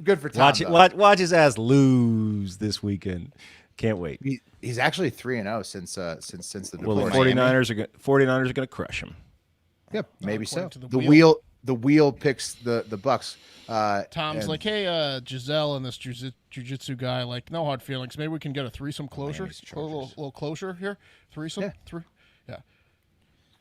Good for Tom. Watch though. watch his ass lose this weekend. Can't wait. He's actually 3-0 since the Well, the divorce. 49ers are going to crush him. Yep, maybe so. according to The wheel picks the Bucks. Tom's and- like, hey, Giselle and this jiu-jitsu guy, like, no hard feelings. Maybe we can get a threesome closure, Miami's a little closure here. Threesome, Yeah. Yeah.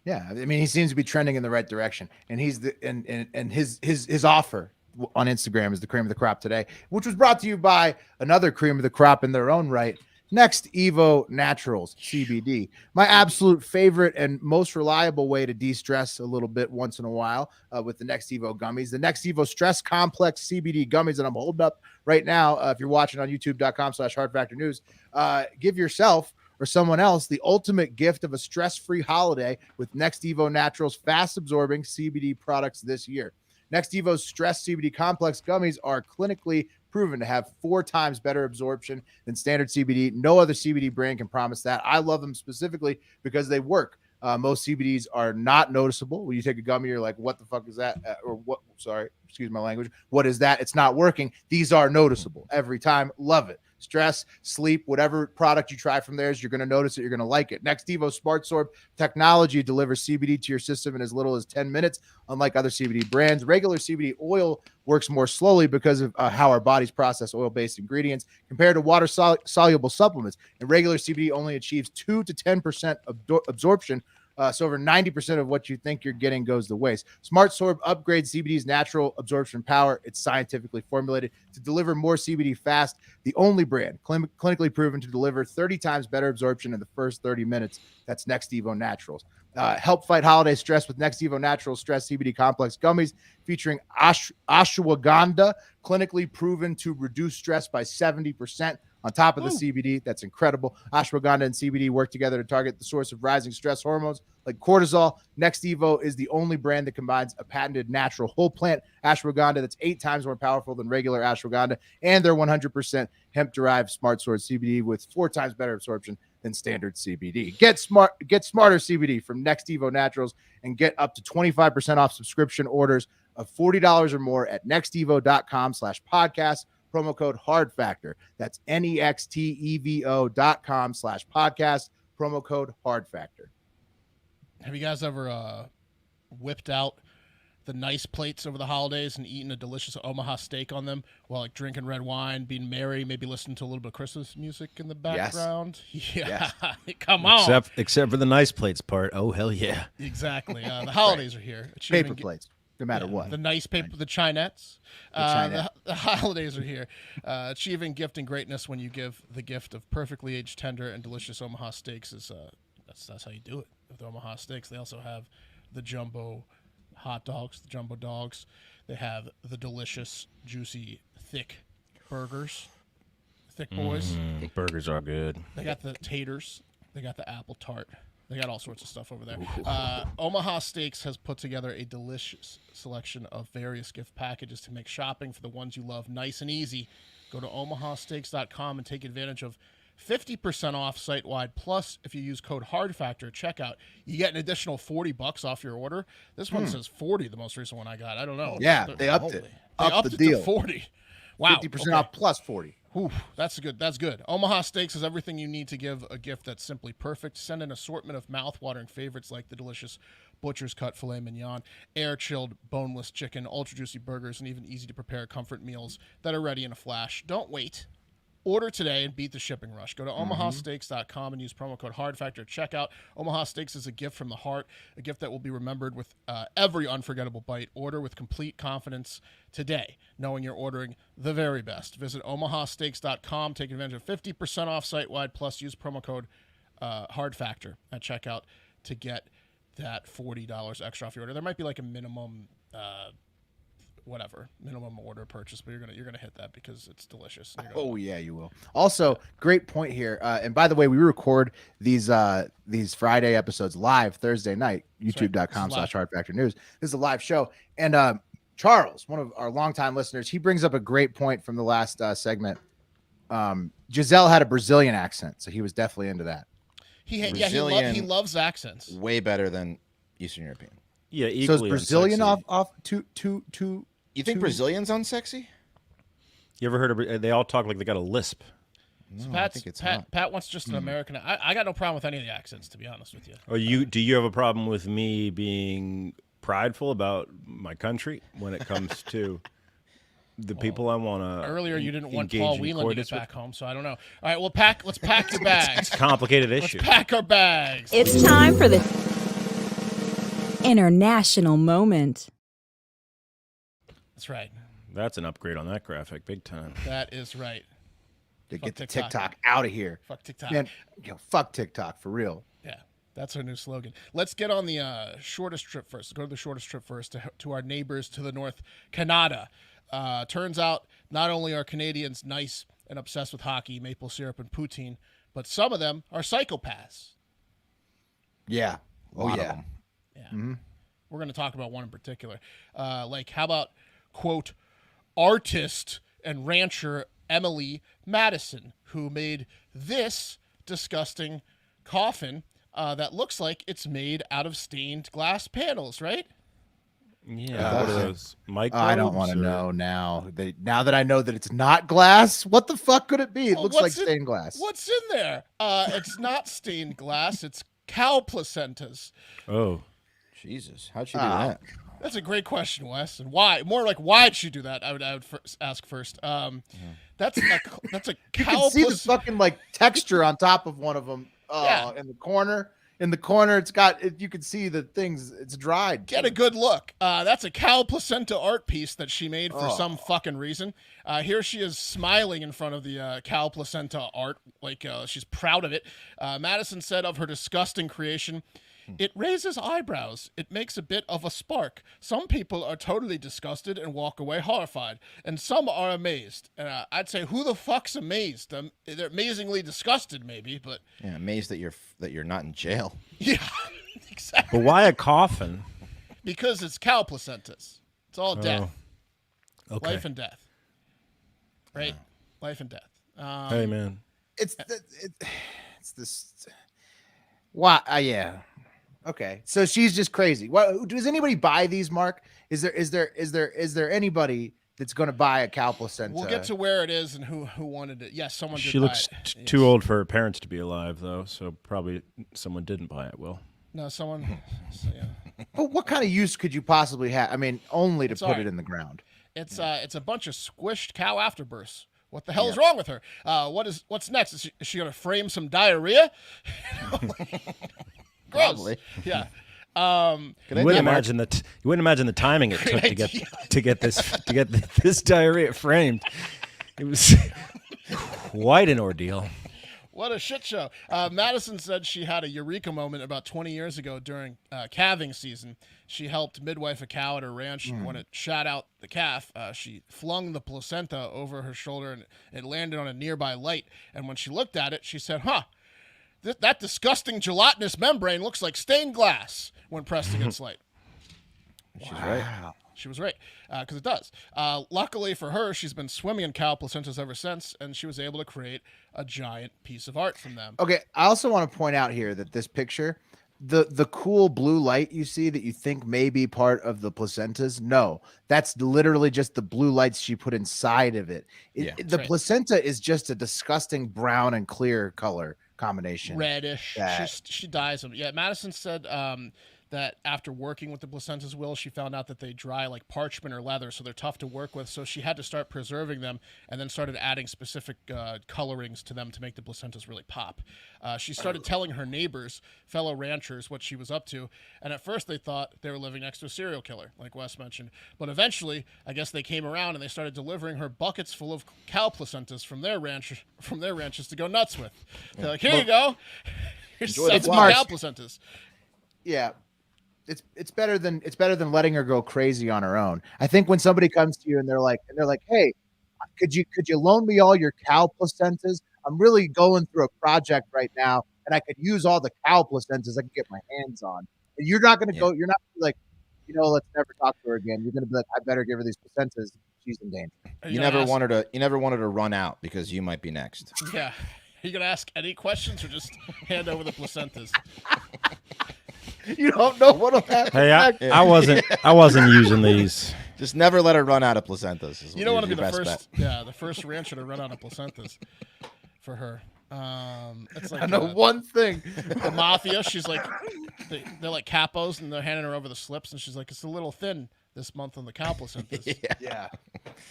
Yeah, I mean, he seems to be trending in the right direction, and his offer on Instagram is the cream of the crop today, which was brought to you by another cream of the crop in their own right. Next Evo Naturals CBD, my absolute favorite and most reliable way to de-stress a little bit once in a while with the Next Evo gummies. The Next Evo Stress Complex CBD gummies that I'm holding up right now. If you're watching on youtube.com/hardfactornews, give yourself or someone else the ultimate gift of a stress-free holiday with Next Evo Naturals fast-absorbing CBD products this year. Next Evo's Stress CBD Complex gummies are clinically proven to have 4 times better absorption than standard CBD. No other CBD brand can promise that. I love them specifically because they work. Most CBDs are not noticeable. When you take a gummy, you're like, what the fuck is that? Or what? Sorry, excuse my language. What is that? It's not working. These are noticeable every time. Love it. Stress, sleep, whatever product you try from theirs, you're going to notice it. You're going to like it. Next Evo Smart Sorb technology delivers CBD to your system in as little as 10 minutes. Unlike other CBD brands, regular CBD oil works more slowly because of how our bodies process oil-based ingredients compared to water-soluble supplements. And regular CBD only achieves 2 to 10% absorption. So over 90% of what you think you're getting goes to waste. Smart Sorb upgrades CBD's natural absorption power. It's scientifically formulated to deliver more CBD fast. The only brand clinically proven to deliver 30 times better absorption in the first 30 minutes. That's Next Evo Naturals. Help fight holiday stress with Next Evo Natural Stress CBD Complex Gummies featuring ashwagandha, clinically proven to reduce stress by 70%. On top of the CBD, that's incredible. Ashwagandha and CBD work together to target the source of rising stress hormones like cortisol. Next Evo is the only brand that combines a patented natural whole plant ashwagandha that's 8 times more powerful than regular ashwagandha, and their 100% hemp-derived Smart Sorb CBD with 4 times better absorption than standard CBD. Get smarter CBD from Next Evo Naturals and get up to 25% off subscription orders of $40 or more at nextevo.com/podcast. Promo code Hard Factor. That's nextevo.com/podcast. Promo code Hard Factor. Have you guys ever whipped out the nice plates over the holidays and eaten a delicious Omaha steak on them while like drinking red wine, being merry, maybe listening to a little bit of Christmas music in the background? Yes. Yeah. Yes. Come on. Except for the nice plates part. Oh, hell yeah. Exactly. The holidays are here. Paper plates. No matter what. The nice paper, the Chinettes. The holidays are here. Achieving gift and greatness when you give the gift of perfectly aged, tender, and delicious Omaha steaks is that's how you do it with Omaha steaks. They also have the jumbo hot dogs, the jumbo dogs. They have the delicious, juicy, thick burgers. Thick boys. Burgers are good. They got the taters. They got the apple tart. They got all sorts of stuff over there. Omaha Steaks has put together a delicious selection of various gift packages to make shopping for the ones you love nice and easy. Go to omahasteaks.com and take advantage of 50% off site-wide. Plus, if you use code HARDFACTOR at checkout, you get an additional $40 off your order. This one says 40, the most recent one I got. I don't know. Yeah, they upped it. They upped the deal. To 40. Wow. 50% off plus 40. Whew, that's good. That's good. Omaha Steaks is everything you need to give a gift that's simply perfect. Send an assortment of mouth-watering favorites like the delicious butcher's cut filet mignon, air-chilled boneless chicken, ultra-juicy burgers, and even easy-to-prepare comfort meals that are ready in a flash. Don't wait. Order today and beat the shipping rush. Go to omahasteaks.com and use promo code HARDFACTOR at checkout. Omaha Steaks is a gift from the heart, a gift that will be remembered with every unforgettable bite. Order with complete confidence today, knowing you're ordering the very best. Visit omahasteaks.com. Take advantage of 50% off site-wide, plus use promo code HARDFACTOR at checkout to get that $40 extra off your order. There might be like a minimum minimum order purchase, but you're gonna hit that because it's delicious. Oh yeah, you will. Also, great point here. And by the way, we record these Friday episodes live Thursday night, youtube.com/hardfactornews. This is a live show. And Charles, one of our longtime listeners, he brings up a great point from the last segment. Giselle had a Brazilian accent, so he was definitely into that. He loves accents. Way better than Eastern European. Yeah, equally. So is Brazilian unsexy. off two? You think Brazilians unsexy? You ever heard of? They all talk like they got a lisp. No, I think it's not. Pat wants just an American. I got no problem with any of the accents, to be honest with you. Or do you have a problem with me being prideful about my country when it comes to the people I want to? Earlier, you didn't want Paul Whelan to get back home, so I don't know. All right, well, let's pack your bags. It's a complicated issue. Let's pack our bags. It's time for the International Moment. That's right. That's an upgrade on that graphic, big time. That is right. To get the TikTok out of here. Fuck TikTok. Man, fuck TikTok for real. Yeah, that's our new slogan. Let's get on the shortest trip first. Let's go to the shortest trip first to our neighbors to the north, Canada. Turns out not only are Canadians nice and obsessed with hockey, maple syrup, and poutine, but some of them are psychopaths. Yeah. Oh, yeah. Yeah. Mm-hmm. We're going to talk about one in particular. Like, how about, quote, artist and rancher Emily Madison, who made this disgusting coffin that looks like it's made out of stained glass panels, right? Yeah, what are those? Microbes? I don't want to or- know now. Now that I know that it's not glass, what the fuck could it be? It Well, looks like what's in- stained glass. What's in there? It's not stained glass. It's cow placentas. Oh, Jesus, how'd she do Oh. that? That's a great question, Wes. And why? More like, why'd she do that? I would ask first. That's a You cow can see the plac- fucking like texture on top of one of them. Yeah. In the corner. In the corner, it's got. You can see the things. It's dried. Get a good look. That's a cow placenta art piece that she made for Oh. some fucking reason. Here she is smiling in front of the cow placenta art, like she's proud of it. Madison said of her disgusting creation, "It raises eyebrows. It makes a bit of a spark. Some people are totally disgusted and walk away horrified, and some are amazed." And I'd say, who the fuck's amazed? They're amazingly disgusted, maybe, but Yeah, amazed that you're not in jail. yeah, exactly. but why a coffin? Because it's cow placentas. It's all death. Okay. Life and death. Right? Life and death. Hey, man. It's this. Why? Yeah. Okay. So she's just crazy. What does anybody buy these, Mark? Is there anybody that's going to buy a cow placenta? We'll get to where it is and who wanted it. Yes, someone did She buy looks it. Yes. too old for her parents to be alive, though, so probably someone didn't buy it, Will. No, someone. So, yeah. But what kind of use could you possibly have? I mean, only to It's put all right. it in the ground. It's a bunch of squished cow afterbirths. What the hell is wrong with her? What's next? Is she going to frame some diarrhea? Gross. Probably. Yeah. You wouldn't imagine the timing it took to get this diarrhea framed. It was quite an ordeal. What a shit show. Madison said she had a eureka moment about 20 years ago during calving season. She helped midwife a cow at her ranch. When it shot out the calf, she flung the placenta over her shoulder and it landed on a nearby light. And when she looked at it, she said, that disgusting gelatinous membrane looks like stained glass when pressed against light. She's right. She was right, because it does. Luckily for her, she's been swimming in cow placentas ever since, and she was able to create a giant piece of art from them. Okay. I also want to point out here that this picture, the cool blue light you see that you think may be part of the placentas, no, that's literally just the blue lights she put inside of it. Yeah. The right. placenta is just a disgusting brown and clear color combination. Reddish. That- She dyes them. Yeah, Madison said that after working with the placentas, Will, she found out that they dry like parchment or leather, so they're tough to work with. So she had to start preserving them and then started adding specific colorings to them to make the placentas really pop. She started telling her neighbors, fellow ranchers, what she was up to. And at first they thought they were living next to a serial killer, like Wes mentioned. But eventually, I guess they came around and they started delivering her buckets full of cow placentas from their ranches to go nuts with. They're like, here you go. Here's Enjoy the 7 March. cow placentas. Yeah. It's better than letting her go crazy on her own. I think when somebody comes to you and they're like, hey, could you loan me all your cow placentas? I'm really going through a project right now, and I could use all the cow placentas I can get my hands on. And you're not going to go. You're not gonna be like, let's never talk to her again. You're going to be like, I better give her these placentas. She's in danger. You never wanted to run out because you might be next. Yeah. Are you going to ask any questions or just hand over the placentas? You don't know what'll happen. Hey, next. I wasn't using these. Just never let her run out of placentas. You don't want to be your the best first, bet. the first rancher to run out of placentas for her. It's like I know one thing. the mafia. She's like, they're like capos, and they're handing her over the slips, and she's like, it's a little thin this month on the cow placentas. Yeah.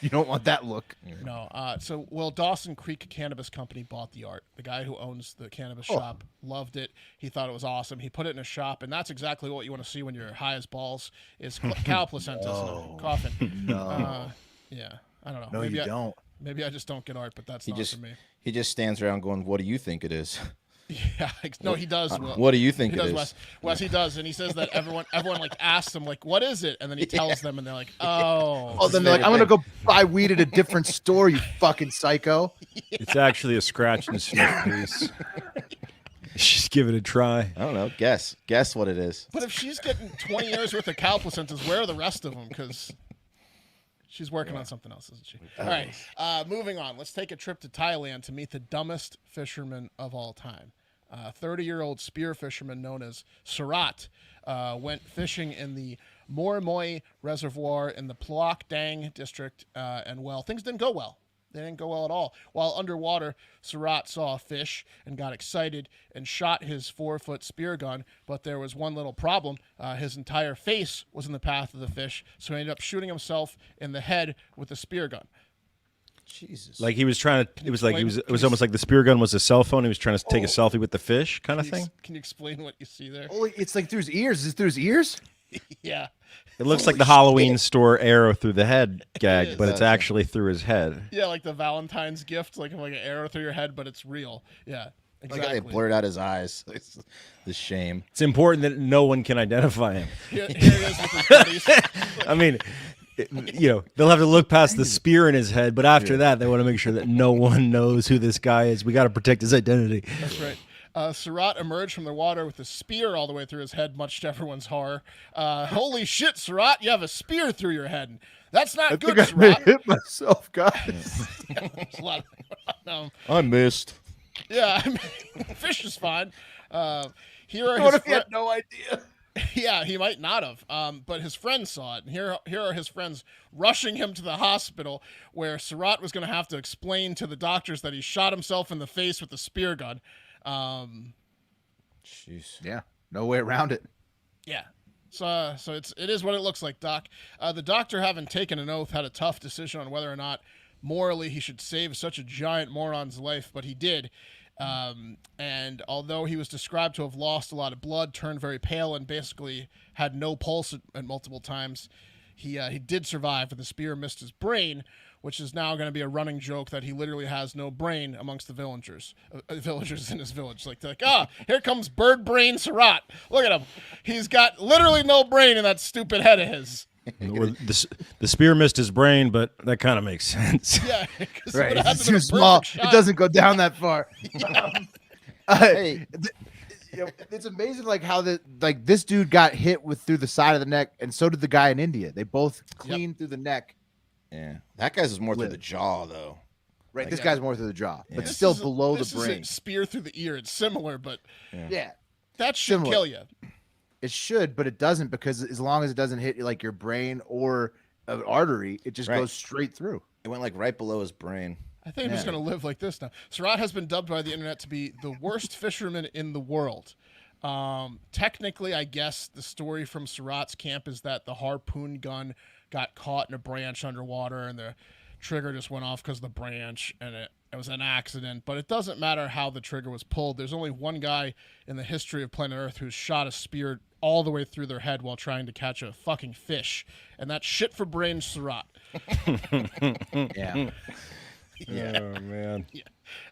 You don't want that look. No. So, Dawson Creek Cannabis Company bought the art. The guy who owns the cannabis shop loved it. He thought it was awesome. He put it in his shop, and that's exactly what you want to see when you're high as balls is cow placentas in a coffin. No. Yeah. I don't know. No, maybe you don't. Maybe I just don't get art, but that's not for me. He just stands around going, "What do you think it is? Yeah, no, he does. Will. What do you think He it does, is?" Wes, he does, and he says that everyone like asks him like, "What is it?" And then he tells them, and they're like, "Oh." Oh, then they're like, I'm gonna go buy weed at a different store, you fucking psycho. It's actually a scratch and sniff piece. Just give it a try. I don't know. Guess what it is. But if she's getting 20 years worth of cow placentas, where are the rest of them? Because she's working on something else, isn't she? All right, moving on. Let's take a trip to Thailand to meet the dumbest fisherman of all time. 30-year-old spear fisherman known as Surat went fishing in the Moromoy Reservoir in the Ploak Dang district, and well, things didn't go well. They didn't go well at all. While underwater, Surat saw a fish and got excited and shot his 4-foot spear gun, but there was one little problem. His entire face was in the path of the fish, so he ended up shooting himself in the head with the spear gun. Jesus. Like he was trying to. It was like it was almost like the spear gun was a cell phone. He was trying to take a selfie with the fish, kind of thing. Can you explain what you see there? Oh, it's like through his ears. Is it through his ears? Yeah. It looks like the Halloween store arrow through the head gag, but it's actually through his head. Yeah, like the Valentine's gift, like an arrow through your head, but it's real. Yeah, exactly. Like how they blurred out his eyes. It's the shame. It's important that no one can identify him. Here he is with his buddies. I mean, they'll have to look past the spear in his head, but after that, they want to make sure that no one knows who this guy is. We got to protect his identity. That's right. Surat emerged from the water with a spear all the way through his head, much to everyone's horror. Holy shit, Surat, you have a spear through your head. That's not good, I may Surat. hit myself, guys. There's a lot of, I missed. yeah, I mean, fish is fine. Here are What his if he had no idea? Yeah, he might not have, but his friends saw it. And here are his friends rushing him to the hospital, where Surat was going to have to explain to the doctors that he shot himself in the face with the spear gun. Jeez. Yeah, no way around it. Yeah. So it is what it looks like, Doc. The doctor, having taken an oath, had a tough decision on whether or not morally he should save such a giant moron's life, but he did. And although he was described to have lost a lot of blood, turned very pale, and basically had no pulse at multiple times, he did survive, but the spear missed his brain, which is now going to be a running joke that he literally has no brain amongst the villagers in his village. Like, here comes Bird Brain Surat. Look at him. He's got literally no brain in that stupid head of his. Or the spear missed his brain, but that kind of makes sense. Yeah, because Right, it's too small. It doesn't go down that far. Hey. It's amazing, like how this dude got hit through the side of the neck, and so did the guy in India. They both cleaned through the neck. Yeah, that guy's is more through the jaw, though. Right, this guy's more through the jaw, but This still is below the this is brain. a spear through the ear. It's similar, but Yeah, that should Similar. kill you. it should, but it doesn't, because as long as it doesn't hit like your brain or an artery, it just goes straight through. It went like right below his brain. I think I'm just going to live like this now. Surat has been dubbed by the internet to be the worst fisherman in the world. Technically, I guess the story from Surat's camp is that the harpoon gun got caught in a branch underwater, and the trigger just went off because of the branch, and it was an accident. But it doesn't matter how the trigger was pulled. There's only one guy in the history of planet Earth who's shot a spear all the way through their head while trying to catch a fucking fish, and that's shit for brain Surat. Yeah. Oh man. Yeah.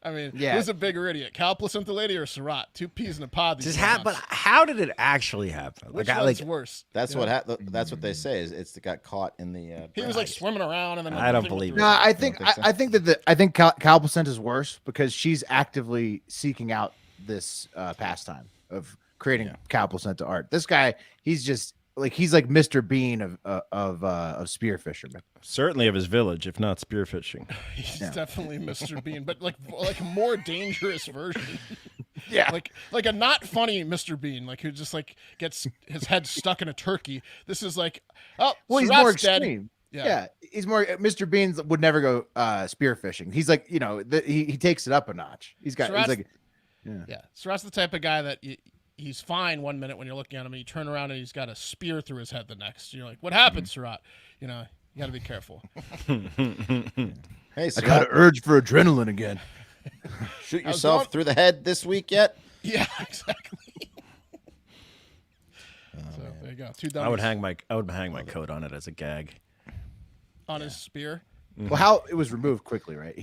I mean, Yeah. who's a bigger idiot, Cal Placenta Lady or Surat? 2 peas in a pod. these But morons. how did it actually happen? Which Like, one's worse? That's that's what they say. Is it's got caught in the. He was like swimming around, and then I don't nothing believe was No, through I think think so? I think that I think Cal Placenta is worse because she's actively seeking out this pastime of creating Cal Placenta art. This guy, he's like Mr. Bean of spear fishermen. Certainly of his village, if not spearfishing. He's definitely Mr. Bean, but like a more dangerous version. Yeah. Like a not funny Mr. Bean, like who just like gets his head stuck in a turkey. This is like, oh, Well, he's Surat's more dead. extreme. Yeah. Yeah, he's more. Mr. Beans would never go spear fishing. He's like, he takes it up a notch. He's Surat's- like, Yeah, Surat's the type of guy that he's fine one minute when you're looking at him, and you turn around and he's got a spear through his head the next. You're like, what happened, Surat? You got to be careful. Hey, I so got an urge for adrenaline again. shoot was yourself going- through the head this week yet? Yeah, exactly. So there you go. 2 dummies I would hang my coat on it as a gag. on his spear. Well, how it was removed quickly, right?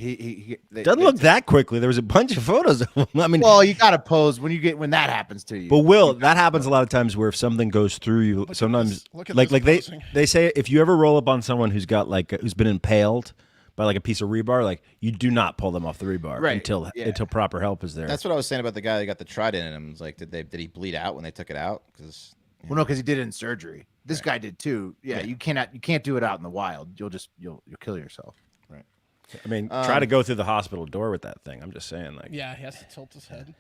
Doesn't look that quickly. There was a bunch of photos of him. I mean, Well, you got to pose when that happens to you. but Will, that happens a lot of times where if something goes through you, sometimes look at like this they posing. they say if you ever roll up on someone who's got who's been impaled by like a piece of rebar, like you do not pull them off the rebar Right, until yeah. proper help is there. That's what I was saying about the guy that got the trident in him. It's like, did he bleed out when they took it out? Because Well, no, because he did it in surgery. This guy did too. Yeah, you can't do it out in the wild. You'll kill yourself. I mean, try to go through the hospital door with that thing. I'm just saying, like, Yeah, he has to tilt his head.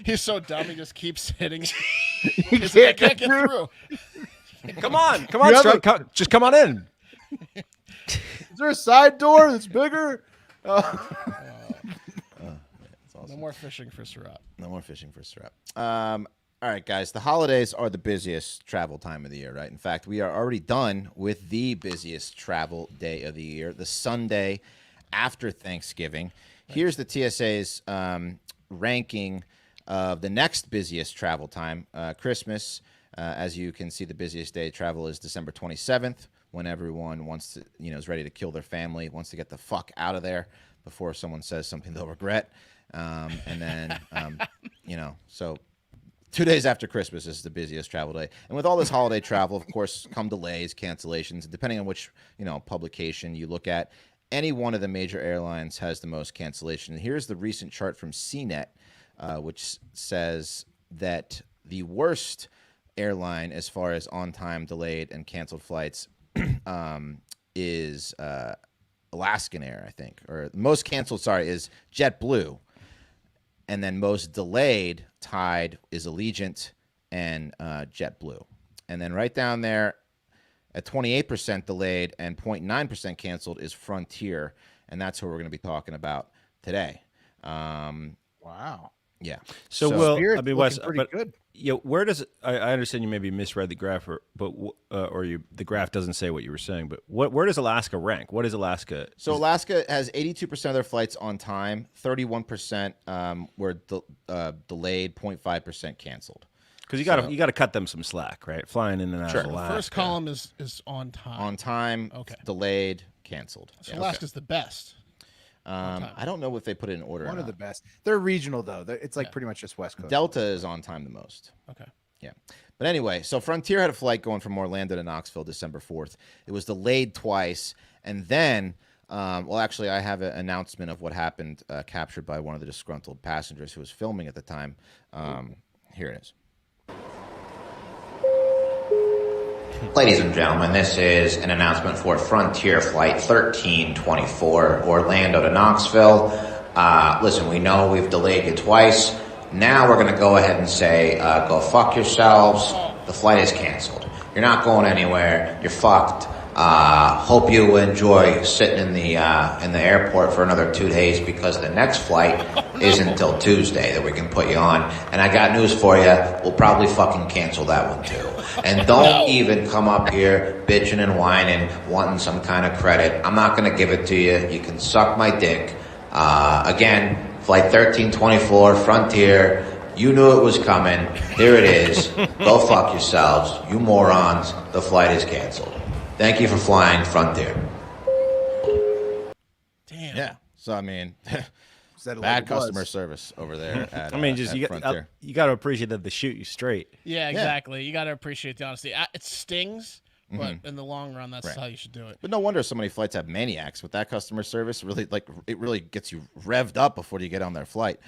He's so dumb. He just keeps hitting. You He's like, I can't get get through. through. Come on, You have Strut. Just come on in. Is there a side door that's bigger? No more fishing for Surratt. No more fishing for Surratt. All right, guys. The holidays are the busiest travel time of the year, right? In fact, we are already done with the busiest travel day of the year, the Sunday after Thanksgiving. Here's the TSA's ranking of the next busiest travel time. Christmas, as you can see, the busiest day of travel is December 27th, when everyone wants to, is ready to kill their family, wants to get the fuck out of there before someone says something they'll regret. And then, so 2 days after Christmas is the busiest travel day. And with all this holiday travel, of course, come delays, cancellations. Depending on which, publication you look at, any one of the major airlines has the most cancellation. And here's the recent chart from CNET, which says that the worst airline as far as on-time, delayed, and canceled flights is Alaskan Air, I think. Or most canceled, is JetBlue. And then most delayed, tied, is Allegiant and JetBlue. And then right down there at 28% delayed and 0.9% canceled is Frontier. And that's who we're going to be talking about today. Wow. Yeah. So Will, Spirit's Wes, looking pretty but good. where does I understand you maybe misread the graph, the graph doesn't say what you were saying. But where does Alaska rank? What is Alaska? So Alaska has 82% of their flights on time, 31% were delayed, 0.5% canceled. Because you got to cut them some slack, right? Flying in and out of The Alaska. first column is on time. On time, Okay. delayed, canceled. So Alaska's the best. I don't know if they put it in order. One or of the not. best. They're regional though. It's like pretty much just West Coast. Delta is on time the most. Okay. Yeah. But anyway, so Frontier had a flight going from Orlando to Knoxville December 4th. It was delayed twice. And then, actually, I have an announcement of what happened captured by one of the disgruntled passengers who was filming at the time. Here it is. Ladies and gentlemen, this is an announcement for Frontier Flight 1324, Orlando to Knoxville. Listen, we know we've delayed you twice. Now we're going to go ahead and say, go fuck yourselves. The flight is canceled. You're not going anywhere. You're fucked. Hope you enjoy sitting in the airport for another 2 days, because the next flight isn't until Tuesday that we can put you on. And I got news for you. We'll probably fucking cancel that one too. And don't even come up here bitching and whining, wanting some kind of credit. I'm not going to give it to you. You can suck my dick. Again, flight 1324, Frontier. You knew it was coming. Here it is. Go fuck yourselves. You morons. The flight is canceled. Thank you for flying Frontier. Damn. Yeah. So, I mean, Said it bad like it was. customer service over there at you Frontier. got to appreciate that they shoot you straight. Yeah, exactly. You got to appreciate the honesty. It stings, but in the long run, that's Right. how you should do it. But no wonder so many flights have maniacs with that customer service. Really, it really gets you revved up before you get on their flight.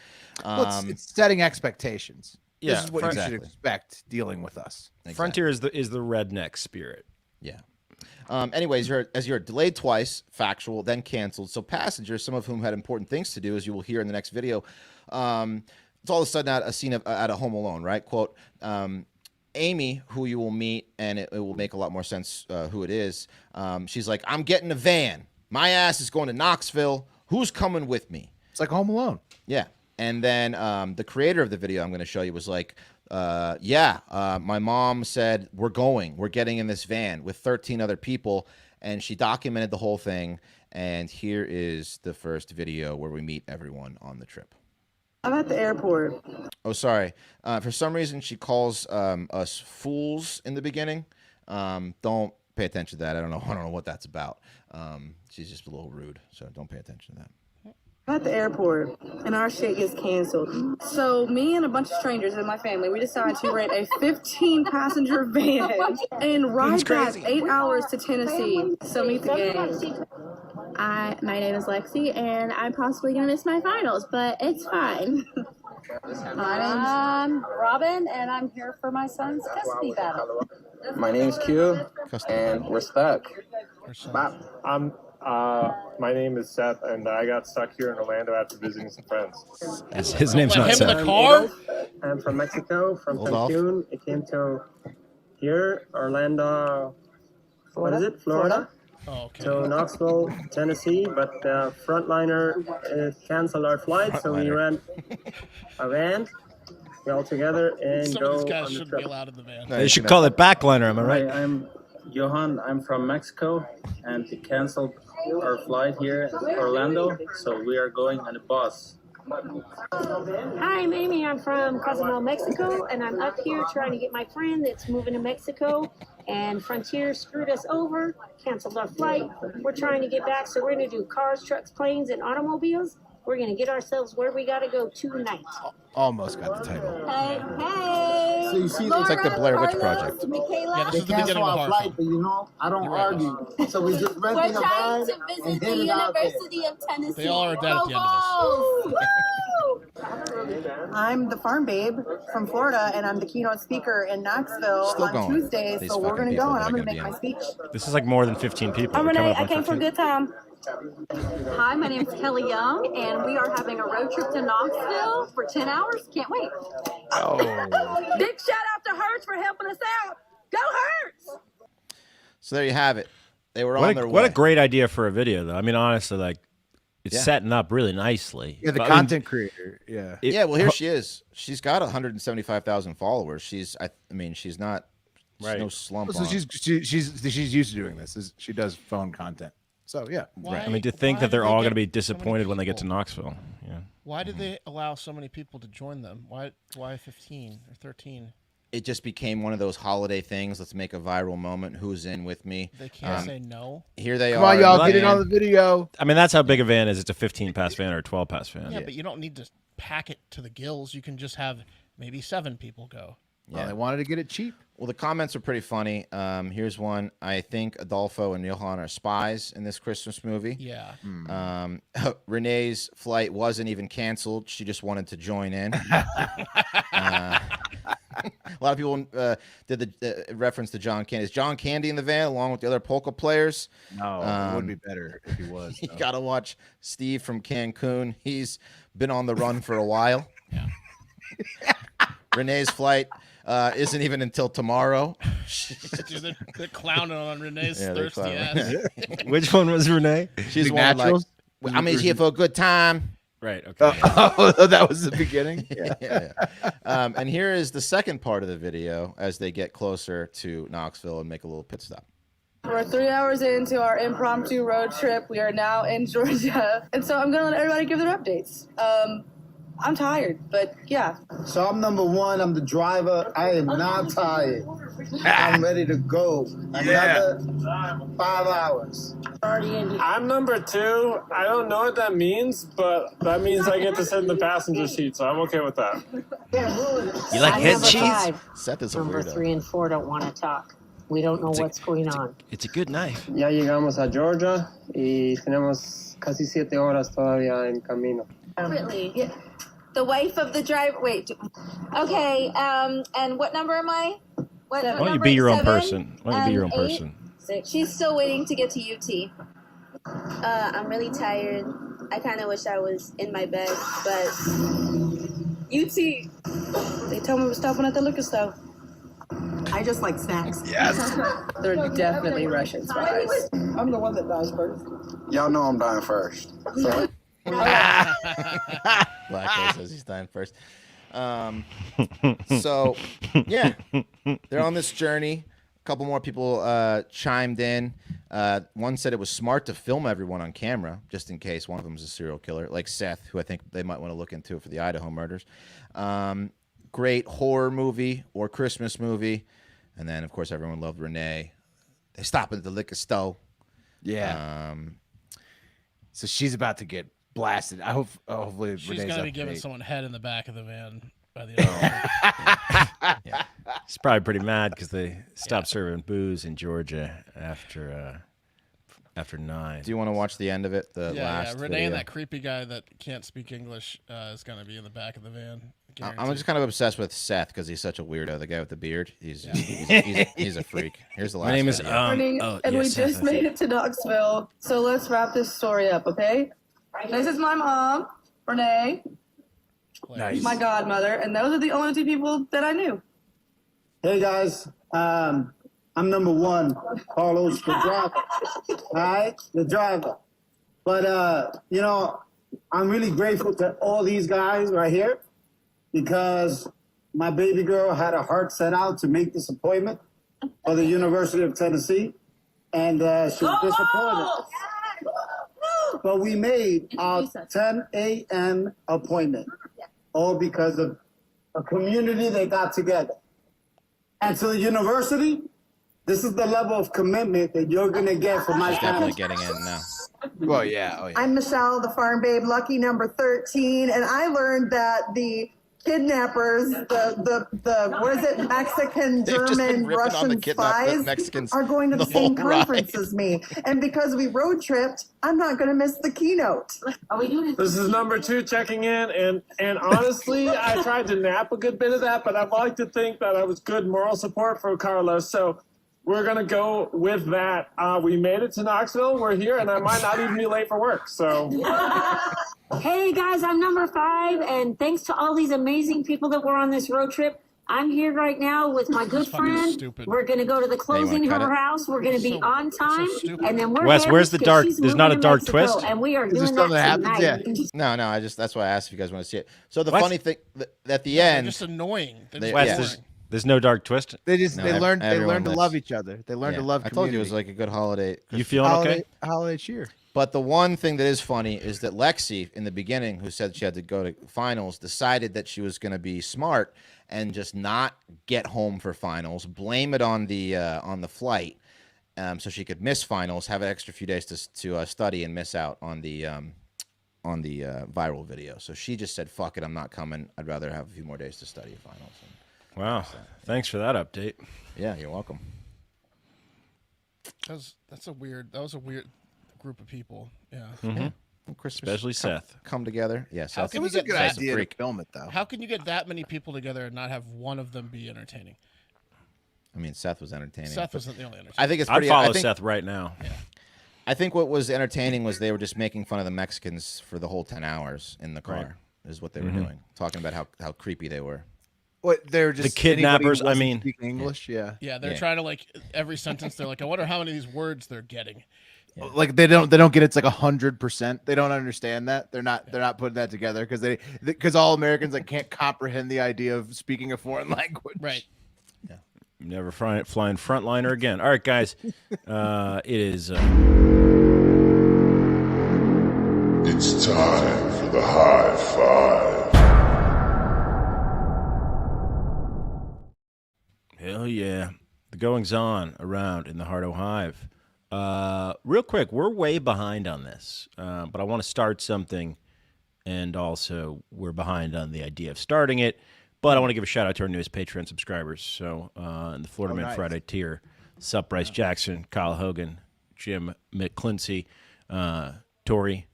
Well, it's setting expectations. Yeah, This is what you exactly. should expect dealing with us. Frontier is the redneck spirit. Yeah. Anyways, you're delayed twice, factual, then canceled. So passengers, some of whom had important things to do, as you will hear in the next video, it's all of a sudden at a scene at a Home Alone, right? Quote, Amy, who you will meet, and it will make a lot more sense who it is. She's like, I'm getting a van. My ass is going to Knoxville. Who's coming with me? It's like Home Alone. Yeah. And then the creator of the video I'm going to show you was like, my mom said, we're getting in this van with 13 other people. And she documented the whole thing. And here is the first video where we meet everyone on the trip. I'm at the airport. Oh, sorry. For some reason, she calls us fools in the beginning. Don't pay attention to that. I don't know what that's about. She's just a little rude. So don't pay attention to that. I'm at the airport, and our shit gets canceled. So me and a bunch of strangers in my family, we decided to rent a 15-passenger van and ride back 8 hours to Tennessee. So meet the gang. My name is Lexi, and I'm possibly going to miss my finals, but it's fine. I'm Robin, and I'm here for my son's custody battle. My name is Q, and we're stuck. Or something. I'm My name is Seth, and I got stuck here in Orlando after visiting some friends. His name's not Let him in Seth. the car? I'm from Mexico, from Hold Cancun. I came to here, Orlando, what is it, Florida? Oh, okay. To Knoxville, Tennessee, but the frontliner canceled our flight, so we rent a van. We all together and Some go of these guys on the shouldn't trip. be allowed in the van. They should call it backliner. Am I right? Hi, I'm Johan. I'm from Mexico, and we canceled our flight here in Orlando, so we are going on a bus. Hi, I'm Amy. I'm from Cozumel, Mexico, and I'm up here trying to get my friend that's moving to Mexico. And Frontier screwed us over, canceled our flight. We're trying to get back, so we're going to do cars, trucks, planes, and automobiles. We're going to get ourselves where we got to go tonight. Almost got the title. Hey, hey. So you see, it's like the Blair Witch Project. Michaela. Yeah, this is the beginning of the horror film. But you know, I don't argue. So we just We're renting a trying van to visit and the hit it out there. University of Tennessee. They all are dead at the end of this. I'm the farm babe from Florida, and I'm the keynote speaker in Knoxville Still on going. Tuesday. These So we're fucking going to go, people and that I'm are going to gonna make be my speech. This is like more than 15 people. I'm We're coming Renee. up I on came for a 15. good time. Hi, my name's Kelly Young, and we are having a road trip to Knoxville for 10 hours. Can't wait. Oh. Big shout out to Hertz for helping us out. Go Hertz! So there you have it. They were What on their a, way. what a great idea for a video, though. I mean, honestly, like it's Yeah. setting up really nicely. Yeah, the But, I mean, content creator. Yeah. Yeah, well, here she is. She's got 175,000 followers. I mean, she's not. Right. No slump. So on. she's used to doing this. She does phone content. So yeah. Right. I mean, to think that they're all going to be disappointed when they get to Knoxville. Yeah. Why did they allow so many people to join them? Why 15 or 13? It just became one of those holiday things. Let's make a viral moment. Who's in with me? They can't say no. Here they Come are. on, y'all, get it on the video. I mean, that's how big a van is. It's a 15-pass van or a 12-pass van. Yeah, but you don't need to pack it to the gills. You can just have maybe 7 people go. Yeah, they wanted to get it cheap. Well, the comments are pretty funny. Here's one. I think Adolfo and Johan are spies in this Christmas movie. Yeah. Renee's flight wasn't even canceled. She just wanted to join in. A lot of people did the reference to John Candy. Is John Candy in the van along with the other polka players? No, it would be better if he was. You got to watch Steve from Cancun. He's been on the run for a while. Yeah. Renee's flight isn't even until tomorrow. Dude, they're clowning on Renee's Yeah, thirsty clowning. ass. Which one was Renee? She's The one Naturals? like, I'm here for a good time. Right. Okay. Oh, that was the beginning. Yeah. And here is the second part of the video as they get closer to Knoxville and make a little pit stop. We're 3 hours into our impromptu road trip. We are now in Georgia. And so I'm going to let everybody give their updates. I'm tired, but yeah. So I'm number one. I'm the driver. I am not tired. I'm ready to go. Another 5 hours. I'm number 2. I don't know what that means, but that means I get to sit in the passenger seat, so I'm okay with that. You like head cheese? Seth is a Number weirdo. 3 and 4 don't want to talk. We don't know what's going on. It's a good night. Ya llegamos a Georgia y tenemos casi 7 horas todavía en camino. Brittney. Yeah. The wife of the driver. Wait. Okay. And what number am I? What Why don't you number? be your own 7? person? Why don't you be your own 8? person? 6. She's still waiting to get to UT. I'm really tired. I kind of wish I was in my bed, but UT. They told me we're stopping at the liquor store. I just like snacks. Yes. They're definitely Russian spies. I'm the one that dies first. Y'all know I'm dying first. So Black says he's dying first. So, yeah, they're on this journey. A couple more people chimed in. One said it was smart to film everyone on camera, just in case one of them is a serial killer, like Seth, who I think they might want to look into for the Idaho murders. Great horror movie or Christmas movie. And then, of course, everyone loved Renee. They stop at the liquor store. Yeah. So she's about to get blasted. I hope. Hopefully, She's Renee's going to up be giving date. someone head in the back of the van by the end of the Yeah. She's probably pretty mad because they stopped serving booze in Georgia after 9. Do you want to watch the end of it? The last Renee video? and that creepy guy that can't speak English is going to be in the back of the van I'm just kind of obsessed with Seth because he's such a weirdo. The guy with the beard. He's a freak. Here's the last. My name is video. Morning, and we Seth, just made it to Knoxville. So let's wrap this story up, okay? This is my mom, Renee, my godmother, and those are the only two people that I knew. Hey guys, I'm number one, Carlos the driver. All right, the driver. But you know, I'm really grateful to all these guys right here because my baby girl had her heart set out to make this appointment for the University of Tennessee, and she was disappointed. But we made our 10 a.m. appointment, all because of a community that got together. And to the university, this is the level of commitment that you're going to get from my Definitely family. getting in now. Well, yeah. Oh, yeah. I'm Michelle, the farm babe, lucky number 13, and I learned that the kidnappers, the what is it, Mexican, They've just been German, ripping on the Russian the spies Mexicans are going to the the whole same conference ride. as me. And because we road tripped, I'm not going to miss the keynote. Are we doing This is number 2 checking in, and honestly, I tried to nap a good bit of that, but I'd like to think that I was good moral support for Carlos, so we're going to go with that. We made it to Knoxville, we're here, and I might not even be late for work, so... Hey guys, I'm number 5, and thanks to all these amazing people that were on this road trip, I'm here right now with my good friend. stupid. We're going to go to the closing of cut her it? house. We're going to be on time, and then we're Wes, headed where's the because dark- she's there's moving not a to dark Mexico, twist? and we are Is doing there that something that happens? tonight. Yeah. No, that's why I asked if you guys want to see it. So the What? funny thing at the They're end, just annoying. They're They- just Wes, boring. there's no dark twist. They just No, they learned everyone to lives. love each other. They learned to love. I told you it was community. like a good holiday. You feeling okay? Holiday cheer. But the one thing that is funny is that Lexi, in the beginning, who said she had to go to finals, decided that she was going to be smart and just not get home for finals, blame it on the flight, so she could miss finals, have an extra few days to study and miss out on the viral video. So she just said, "Fuck it, I'm not coming. I'd rather have a few more days to study finals." And Wow. Thanks for that update. yeah, you're welcome. That was a weird group of people. Yeah. Well, Christmas, Especially Seth. come together. Yes, How yeah, can It you was a get good Seth's idea to freak. film it though. How can you get that many people together and not have one of them be entertaining? I mean, Seth was entertaining. Seth but wasn't the only entertaining. I think it's I'd pretty. follow I think, Seth right now. I think what was entertaining was they were just making fun of the Mexicans for the whole 10 hours in the car. Right. Is what they were doing, talking about how creepy they were. What they're just kidnappers, anybody who I wasn't mean- speaking English. Yeah. Yeah, they're Yeah. trying to like every sentence. They're like, I wonder how many of these words they're getting. Like they don't get it's like 100%. They don't understand that. They're not putting that together because all Americans like can't comprehend the idea of speaking a foreign language. Right. Never flying frontliner again. All right, guys. It is. It's time for the high five. Hell yeah. The goings on around in the Hardo Hive. Real quick, we're way behind on this, but I want to start something, and also we're behind on the idea of starting it. But I want to give a shout out to our newest Patreon subscribers. So in the Florida Man nice. Friday tier, Sup Bryce Jackson, Kyle Hogan, Jim McClincy, Tori,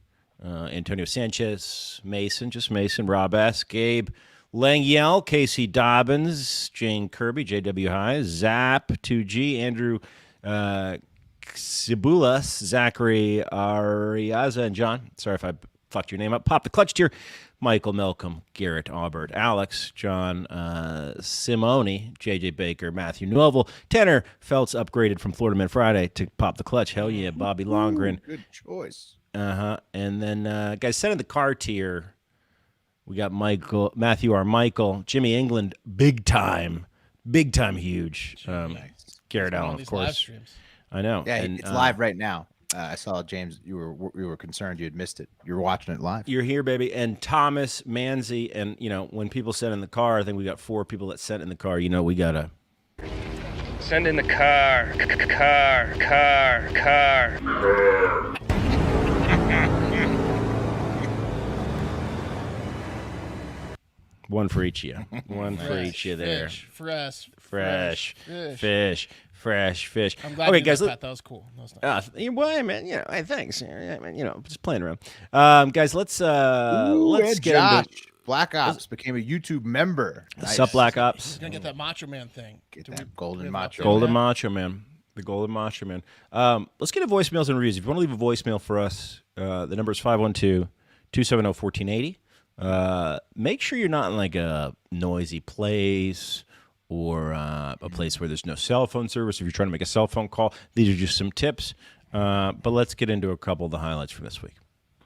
Antonio Sanchez, Mason, just Mason, Rob S., Gabe Langyell, Casey Dobbins, Jane Kirby, JW High, Zap, 2G, Andrew Cibulas, Zachary Ariaza, and John. Sorry if I fucked your name up. Pop the Clutch tier. Michael Malcolm, Garrett Aubert, Alex, John Simone, JJ Baker, Matthew Novel, Tanner Feltz upgraded from Florida Man Friday to Pop the Clutch. Hell yeah, Bobby Longren. Good choice. And then guys, send in the car tier. We got Matthew R. Michael, Jimmy England, big time huge. Garrett On Allen, of these live course. streams. I know. Yeah, and, it's live right now. I saw James. You were concerned you had missed it. You were watching it live. You're here, baby. And Thomas Manzi, and when people sent in the car, I think we got 4 people that sent in the car. We gotta Send in the car. one for each of you. One for each of you there. Fresh fish. I'm glad okay, you did guys. that. That was cool. That was nice. Well, man, thanks. Just playing around. Guys, let's and get Josh into. Black Ops became a YouTube member. What's up, Black Ops? He's gonna get that Macho Man thing. Get that golden macho. Golden Macho Man. The Golden Macho Man. Let's get a voicemails and reviews. If you want to leave a voicemail for us, the number is 512-270-1480. Make sure you're not in like a noisy place or a place where there's no cell phone service. If you're trying to make a cell phone call, these are just some tips. But let's get into a couple of the highlights from this week.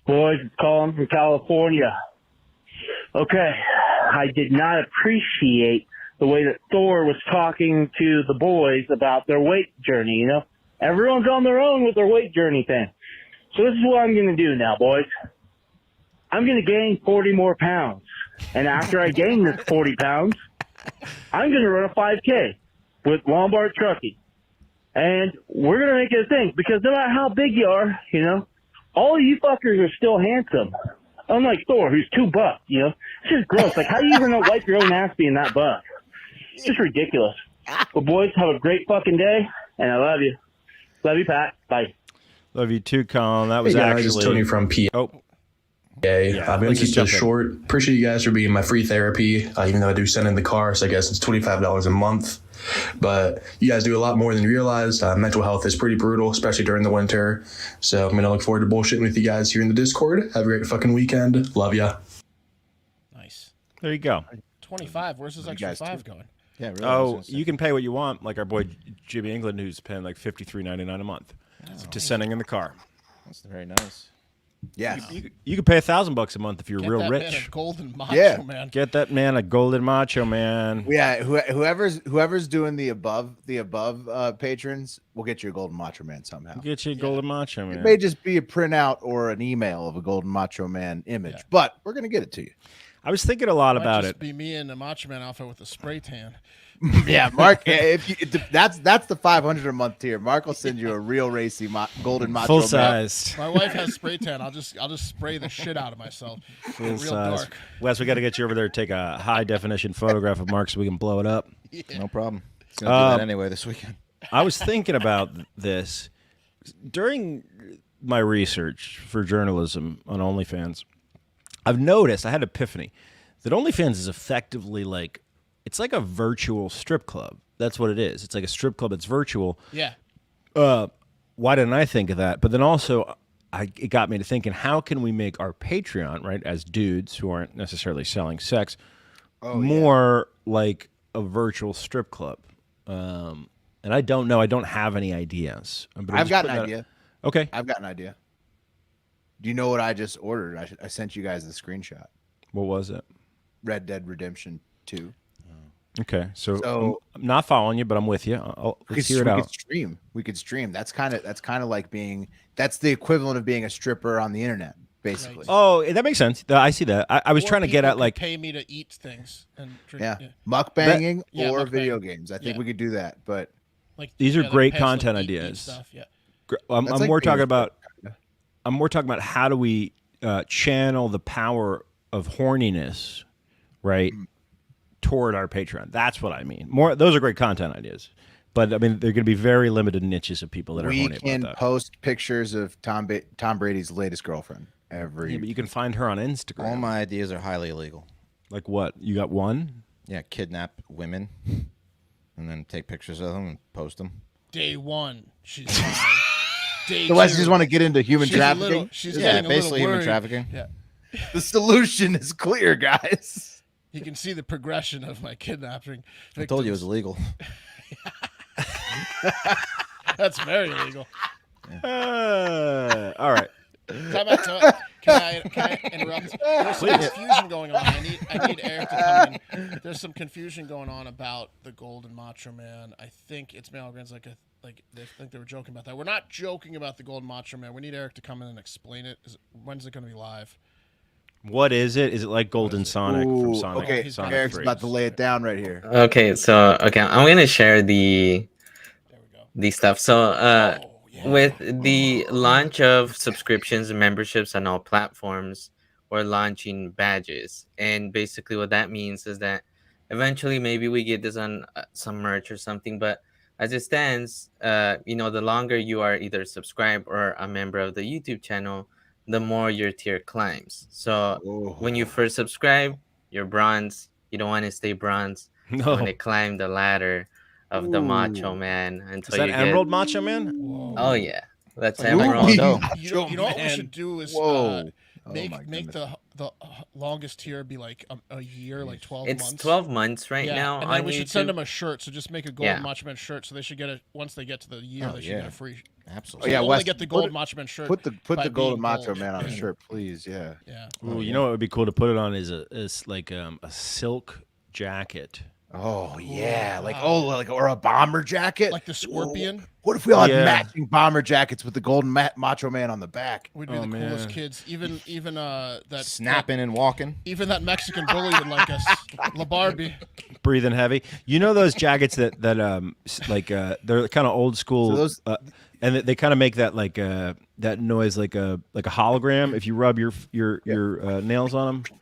Boys, it's calling from California. Okay, I did not appreciate the way that Thor was talking to the boys about their weight journey, you know? Everyone's on their own with their weight journey thing. So this is what I'm going to do now, boys. I'm going to gain 40 more pounds. And after I gain this 40 pounds, I'm going to run a 5K with Lombard Trucking. And we're going to make it a thing because no matter how big you are, you know, all of you fuckers are still handsome. Unlike Thor, who's too buff, you know? It's just gross. Like, how do you even wipe your own ass being that buff? It's just ridiculous. But boys, have a great fucking day, and I love you. Love you, Pat. Bye. Love you too, Colin. That was Hey guys, actually it's Tony from PA. Oh. Yeah, I'm going to keep this short. Appreciate you guys for being my free therapy, even though I do send in the car, so I guess it's $25 a month. But you guys do a lot more than you realize. Mental health is pretty brutal, especially during the winter. So I'm going to look forward to bullshitting with you guys here in the Discord. Have a great fucking weekend. Love ya. Nice. There you go. 25. Where's this extra 5 going? Yeah, really. Oh, you can pay what you want, like our boy Jimmy England, who's paying like $53.99 a month to sending in the car. That's very nice. Yeah, you could pay $1,000 a month if you're Get real that rich. Man a golden macho man. Get that man a golden macho man. Yeah, whoever's doing the above patrons will get you a golden macho man somehow. Get you a golden macho man. It may just be a printout or an email of a golden macho man image, but we're gonna get it to you. I was thinking a lot Might about just it. Be me in a macho man outfit with a spray tan. Yeah, Mark. That's the 500 a month tier. Mark will send you a real racy golden macho Full man. sized. My wife has spray tan. I'll just spray the shit out of myself. Full Real size. dark. Wes, we got to get you over there to take a high definition photograph of Mark so we can blow it up. No problem. He's going to do that anyway this weekend. I was thinking about this during my research for journalism on OnlyFans. I've noticed, I had an epiphany, that OnlyFans is effectively like, it's like a virtual strip club. That's what it is. It's like a strip club that's virtual. Yeah. Why didn't I think of that? But then also, it got me to thinking, how can we make our Patreon, right, as dudes who aren't necessarily selling sex, more like a virtual strip club? And I don't know. I don't have any ideas. But I've got an idea. Okay. I've got an idea. Do you know what I just ordered? I sent you guys the screenshot. What was it? Red Dead Redemption 2. Okay, so I'm not following you, but I'm with you. Let's hear it out. We could stream. That's kind of like that's the equivalent of being a stripper on the internet, basically. Right. Oh, that makes sense. I see that. I was trying to get at like pay me to eat things and drink. Yeah, mukbanging or mukbang. video games. I think we could do that, but like these are like great pay us, content like, eat ideas. stuff. Yeah. I'm like more talking being a about. I'm more talking about how do we channel the power of horniness, right, toward our Patreon. That's what I mean. Those are great content ideas, but I mean they're going to be very limited niches of people that are horny we can about that. post pictures of Tom Brady's latest girlfriend Yeah, but you can find her on Instagram. All my ideas are highly illegal. Like what? You got one? Yeah, kidnap women and then take pictures of them and post them. Day 1, she's fine. Day So Wes 2, just want to get into human she's trafficking? She's Yeah, getting a basically little human worried. trafficking. Yeah. The solution is clear, guys. You can see the progression of my kidnapping. I told you it was illegal. That's very illegal. All right. Time out. Can I interrupt? There's some confusion going on. I need Eric to come in. There's some confusion going on about the Golden Macho Man. I think it's Malgren's like they think they were joking about that. We're not joking about the Golden Macho Man. We need Eric to come in and explain it. When's it going to be live? What is it? Is it like Golden Sonic from Sonic? Okay, Sonic Eric's 3? about to lay it down right here. Okay, so I'm gonna share the stuff. So with the launch of subscriptions and memberships on all platforms, we're launching badges, and basically what that means is that eventually maybe we get this on some merch or something. But as it stands, the longer you are either subscribed or a member of the YouTube channel, the more your tier climbs. So when you first subscribe, you're bronze. You don't want to stay bronze. You No. want to climb the ladder of the Macho Man until Is that you Emerald get... Macho Man? Oh yeah, that's Like Emerald. You know what we should do is Whoa. make the longest tier be like a year, like 12 It's months. 12 months right Yeah, now and then on we should send YouTube. them a shirt. So just make a Golden Yeah. Macho Man shirt, so they should get it once they get to the year. Oh, They should yeah. get a free. Absolutely. So yeah, only Wes, get the put Golden it- Macho Man shirt. Put the by Golden being Macho gold. Man on a Yeah. shirt, please. Yeah. Yeah. Ooh, you know what would be cool to put it on is like a silk jacket. Oh yeah, or a bomber jacket, like the Scorpion. What if we all had Yeah. matching bomber jackets with the golden Macho Man on the back? We'd be the coolest kids. Even that Snapping and walking. Even that Mexican bully would like us. La Barbie. Breathing heavy. You know those jackets that they're kind of old school, So those- and they kind of make that that noise like a hologram if you rub your nails on them.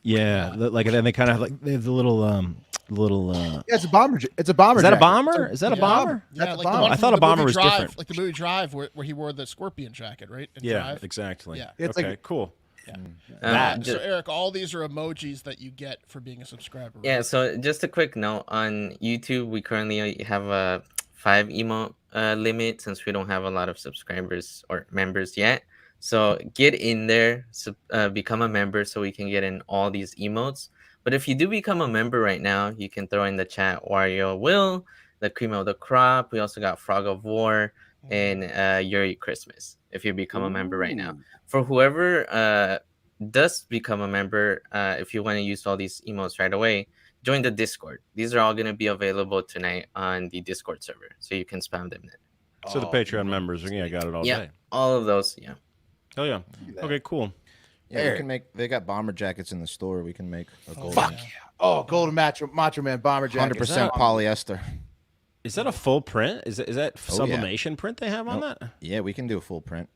Yeah, like and they kind of they have the little Yeah, it's a bomber. It's a bomber. Is that a jacket. bomber? Is that a bomber? Yeah, That's like a the bomber. one I from thought the a bomber movie was Drive, different. like the movie Drive, where he wore the Scorpion jacket, right? In Yeah, Drive. exactly. Yeah. It's okay, like- cool. So Ju- Eric, all these are emojis that you get for being a subscriber. Yeah, so just a quick note on YouTube, we currently have a 5 emote limit since we don't have a lot of subscribers or members yet. So get in there, become a member so we can get in all these emotes. But if you do become a member right now, you can throw in the chat Wario Will, the Cream of the Crop. We also got Frog of War and Yuri Christmas if you become a member right now. For whoever does become a member, if you want to use all these emotes right away, join the Discord. These are all going to be available tonight on the Discord server, so you can spam them in. So the Patreon members, yeah, got it all Yeah, day. all of those, yeah. Oh yeah. Okay, cool. Yeah, Eric. we can make. They got bomber jackets in the store. We can make a golden. Fuck yeah! Oh, golden Macho Man bomber jacket. 100% polyester. Is that a full print? Is that Oh, yeah. sublimation print they have on that? Yeah, we can do a full print.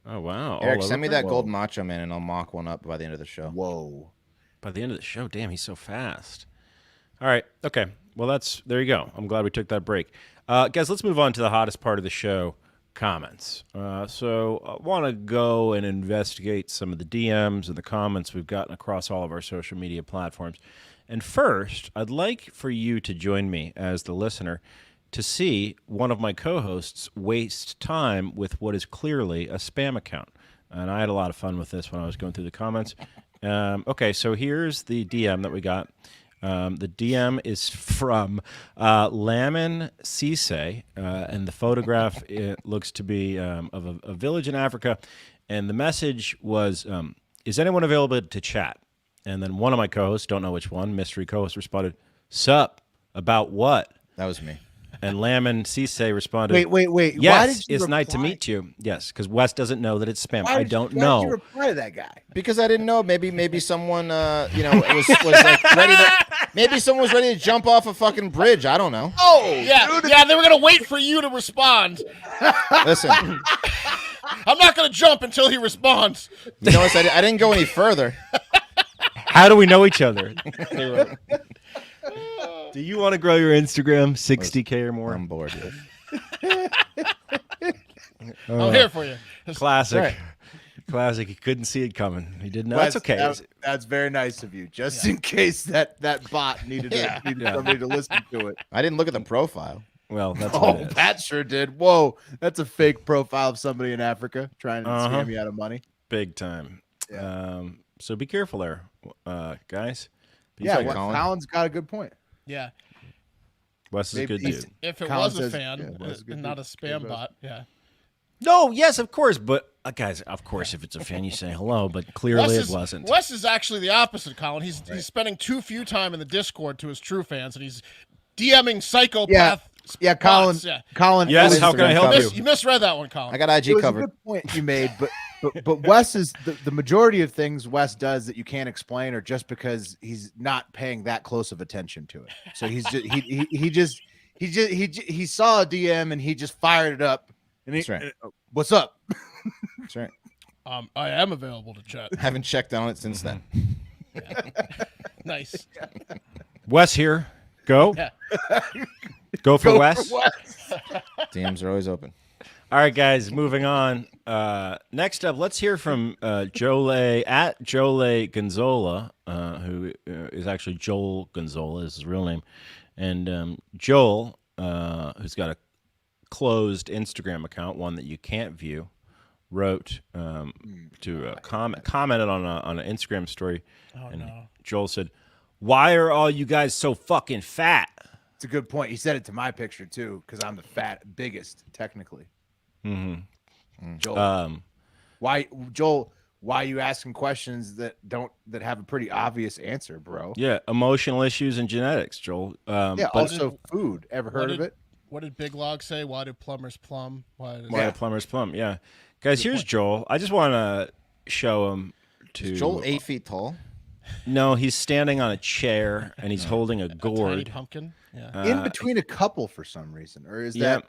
Oh wow! Eric, All send me over that print? golden Macho Man, and I'll mock one up by the end of the show. Whoa! By the end of the show, damn, he's so fast. All right, okay. Well, there you go. I'm glad we took that break, guys. Let's move on to the hottest part of the show. Comments. So I want to go and investigate some of the DMs and the comments we've gotten across all of our social media platforms. And first, I'd like for you to join me as the listener to see one of my co-hosts waste time with what is clearly a spam account. And I had a lot of fun with this when I was going through the comments. Okay, so here's the DM that we got. The DM is from Lamin Cisse, and the photograph it looks to be of a village in Africa. And the message was, is anyone available to chat? And then one of my co-hosts, don't know which one, mystery co-host, responded, sup, about what? That was me. And Lamin Cisse responded, Wait. Yes, Why did you it's nice to reply? meet you. Yes, because Wes doesn't know that it's spam. Why I did don't you know. reply to that guy? Because I didn't know. Maybe someone, was like ready to. Maybe someone was ready to jump off a fucking bridge. I don't know. Oh, yeah. They were gonna wait for you to respond. Listen, I'm not gonna jump until he responds. you know what? I didn't go any further. How do we know each other? Do you want to grow your Instagram 60K or more? I'm bored. Yeah. I'm here for you. Classic. Right. Classic. He couldn't see it coming. He didn't know. Wes, That's okay. That's very nice of you. Just in case that bot needed somebody to listen to it. I didn't look at the profile. Well, that's Oh, what it is. Pat sure did. Whoa, that's a fake profile of somebody in Africa trying to Uh-huh. scam you out of money. Big time. So be careful there, guys. Be Yeah, safe. well, Colin's got a good point. Yeah. Wes is a good Maybe- dude. If it Colin was a says- fan yeah, Wes is a good and not a dude. spam Good bot, yeah. No, yes, of course. But, guys, of course, if it's a fan, you say hello. But clearly it wasn't. Wes is actually the opposite, Colin. He's spending too few time in the Discord to his true fans, and he's DMing psychopath. Yeah, Colin. bots, yeah. Colin. Yes, how can I help you? You misread that one, Colin. I got IG It was covered. a good point you made, but Wes is the majority of things Wes does that you can't explain are just because he's not paying that close of attention to it. So he's just he saw a DM and he just fired it up. And That's right. What's up? That's right. I am available to chat. Haven't checked on it since then. Nice. Wes here. Go. Yeah. Go for Wes. DMs are always open. All right, guys, moving on. Next up, let's hear from Jole at Jole Gonzola, who is actually Joel Gonzola, is his real name. And Joel, who's got a closed Instagram account, one that you can't view, wrote commented on an Instagram story. Joel said, "Why are all you guys so fucking fat?" It's a good point. He said it to my picture too, because I'm the biggest technically. Joel, why are you asking questions that have a pretty obvious answer, bro? Yeah, emotional issues and genetics, Joel. Also food. Ever heard of it? What did Big Log say? Why do plumbers plumb? Why do plumbers plumb? Yeah, guys. Here's Joel. I just want to show him to. Is Joel 8 feet tall? No, he's standing on a chair and he's holding a gourd. tiny pumpkin. Yeah. In between a couple for some reason, or is that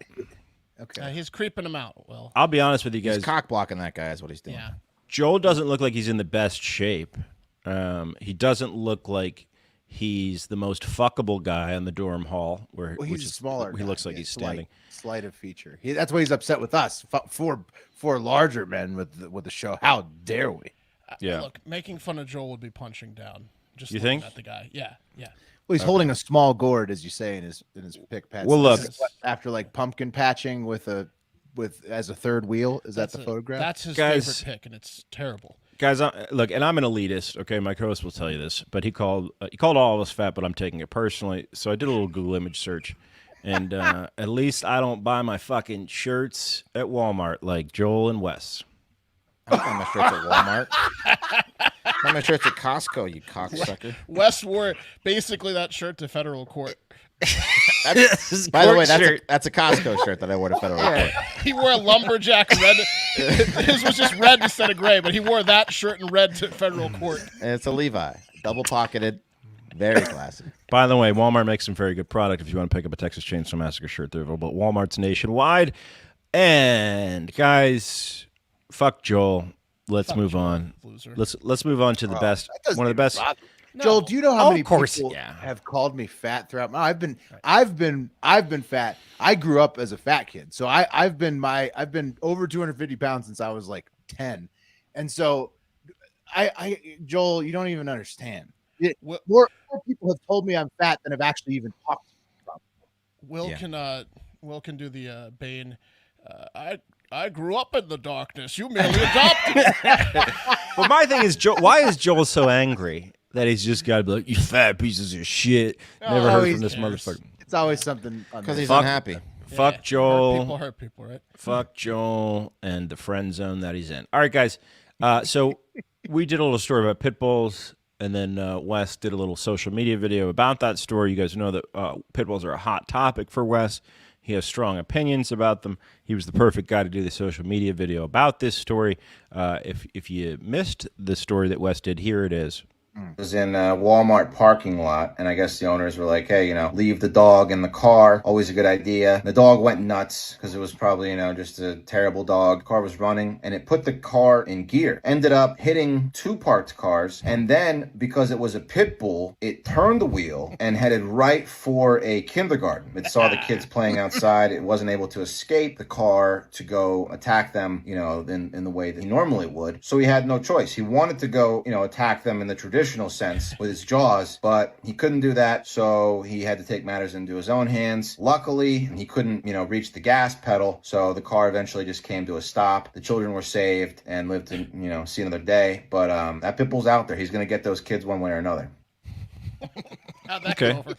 okay? He's creeping him out. Well, I'll be honest with you guys. He's cock blocking that guy is what he's doing. Yeah. Joel doesn't look like he's in the best shape. He doesn't look like he's the most fuckable guy in the dorm hall. He's smaller. He looks like he's standing. Slight of feature. That's why he's upset with us. For larger men with the show. How dare we? Yeah. Look, making fun of Joel would be punching down. Just you looking think? at the guy. Yeah. Well, he's holding a small gourd, as you say, in his pick pad. Well, look, after like pumpkin patching with as a third wheel. Is that the photograph? That's his favorite pick, and it's terrible. Guys, look, and I'm an elitist. Okay, my co-host will tell you this, but he called all of us fat, but I'm taking it personally. So I did a little Google image search, and at least I don't buy my fucking shirts at Walmart like Joel and Wes. I don't buy my shirts at Walmart. I buy my shirts at Costco, you cocksucker. Wes wore basically that shirt to federal court. By the way, that's a Costco shirt that I wore to federal court. He wore a lumberjack red. His was just red instead of gray, but he wore that shirt in red to federal court. And it's a Levi, double pocketed, very classy. By the way, Walmart makes some very good product. If you want to pick up a Texas Chainsaw Massacre shirt, they're available at Walmart's nationwide. And guys, fuck Joel. Let's move on. Let's move on to the best. One of the best. Joel, do you know how many people have called me fat throughout my? I've been fat. I grew up as a fat kid, so I've been over 250 pounds since I was like 10, and so Joel, you don't even understand. More people have told me I'm fat than have actually even talked to me about it. Will can do the Bane. I grew up in the darkness. You merely adopted it. But my thing is, why is Joel so angry that he's just got to be like, "You fat pieces of shit"? Never heard from this motherfucker. It's always something because he's unhappy. Fuck Joel. People hurt people, right? Fuck Joel and the friend zone that he's in. All right, guys. So we did a little story about pit bulls, and then Wes did a little social media video about that story. You guys know that pit bulls are a hot topic for Wes. He has strong opinions about them. He was the perfect guy to do the social media video about this story. If you missed the story that Wes did, here it is. It was in a Walmart parking lot, and I guess the owners were like, hey, leave the dog in the car. Always a good idea. The dog went nuts because it was probably, just a terrible dog. The car was running, and it put the car in gear. Ended up hitting two parked cars, and then, because it was a pit bull, it turned the wheel and headed right for a kindergarten. It saw the kids playing outside. It wasn't able to escape the car to go attack them, in the way that he normally would. So he had no choice. He wanted to go, attack them in the traditional sense with his jaws, but he couldn't do that, so he had to take matters into his own hands. Luckily, he couldn't, reach the gas pedal, so the car eventually just came to a stop. The children were saved and lived to, see another day, but that pit bull's out there. He's going to get those kids one way or another. How'd that go over?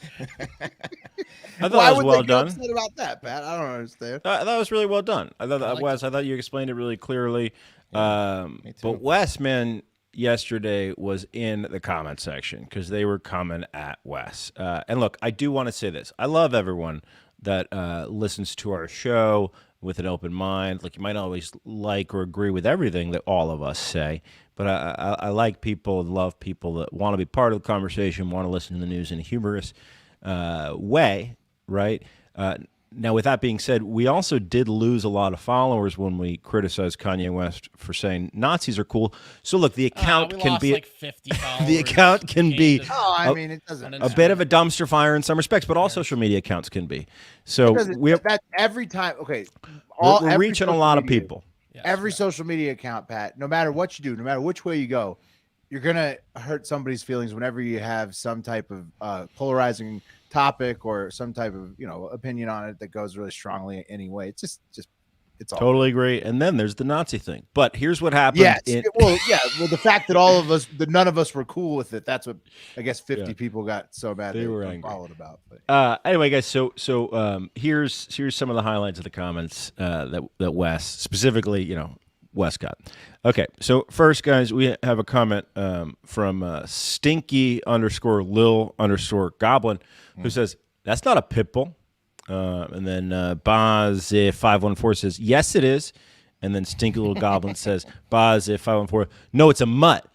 I thought that was well done. Upset about that, Pat? I don't understand. That was really well done. I thought Wes, I thought you explained it really clearly. Me too. But Wes, man, yesterday was in the comment section because they were coming at Wes. And look, I do want to say this. I love everyone that listens to our show with an open mind. Like, you might always like or agree with everything that all of us say, but I like people and love people that want to be part of the conversation, want to listen to the news in a humorous way, right? Now, with that being said, we also did lose a lot of followers when we criticized Kanye West for saying Nazis are cool. So look, the account we can lost be like 50 followers. the account can be I mean, it doesn't a bit of a dumpster fire in some respects, but all social media accounts can be. So we're that every time. Okay, we're every reaching a social lot of media- people. Every social media account, Pat, no matter what you do, no matter which way you go, you're gonna hurt somebody's feelings whenever you have some type of polarizing topic or some type of opinion on it that goes really strongly anyway. It's just it's all Totally agree. And then there's the Nazi thing. But here's what happened. Yes. Well, the fact that none of us were cool with it. That's what I guess 50 people got so bad They were angry. followed about. But. Anyway, guys, so here's some of the highlights of the comments that Wes specifically, Wes got. Okay, so first, guys, we have a comment from Stinky _Lil _Goblin who says that's not a pit bull. And then Baz514 says, yes, it is. And then Stinky Little Goblin says, Baz514, no, it's a mutt.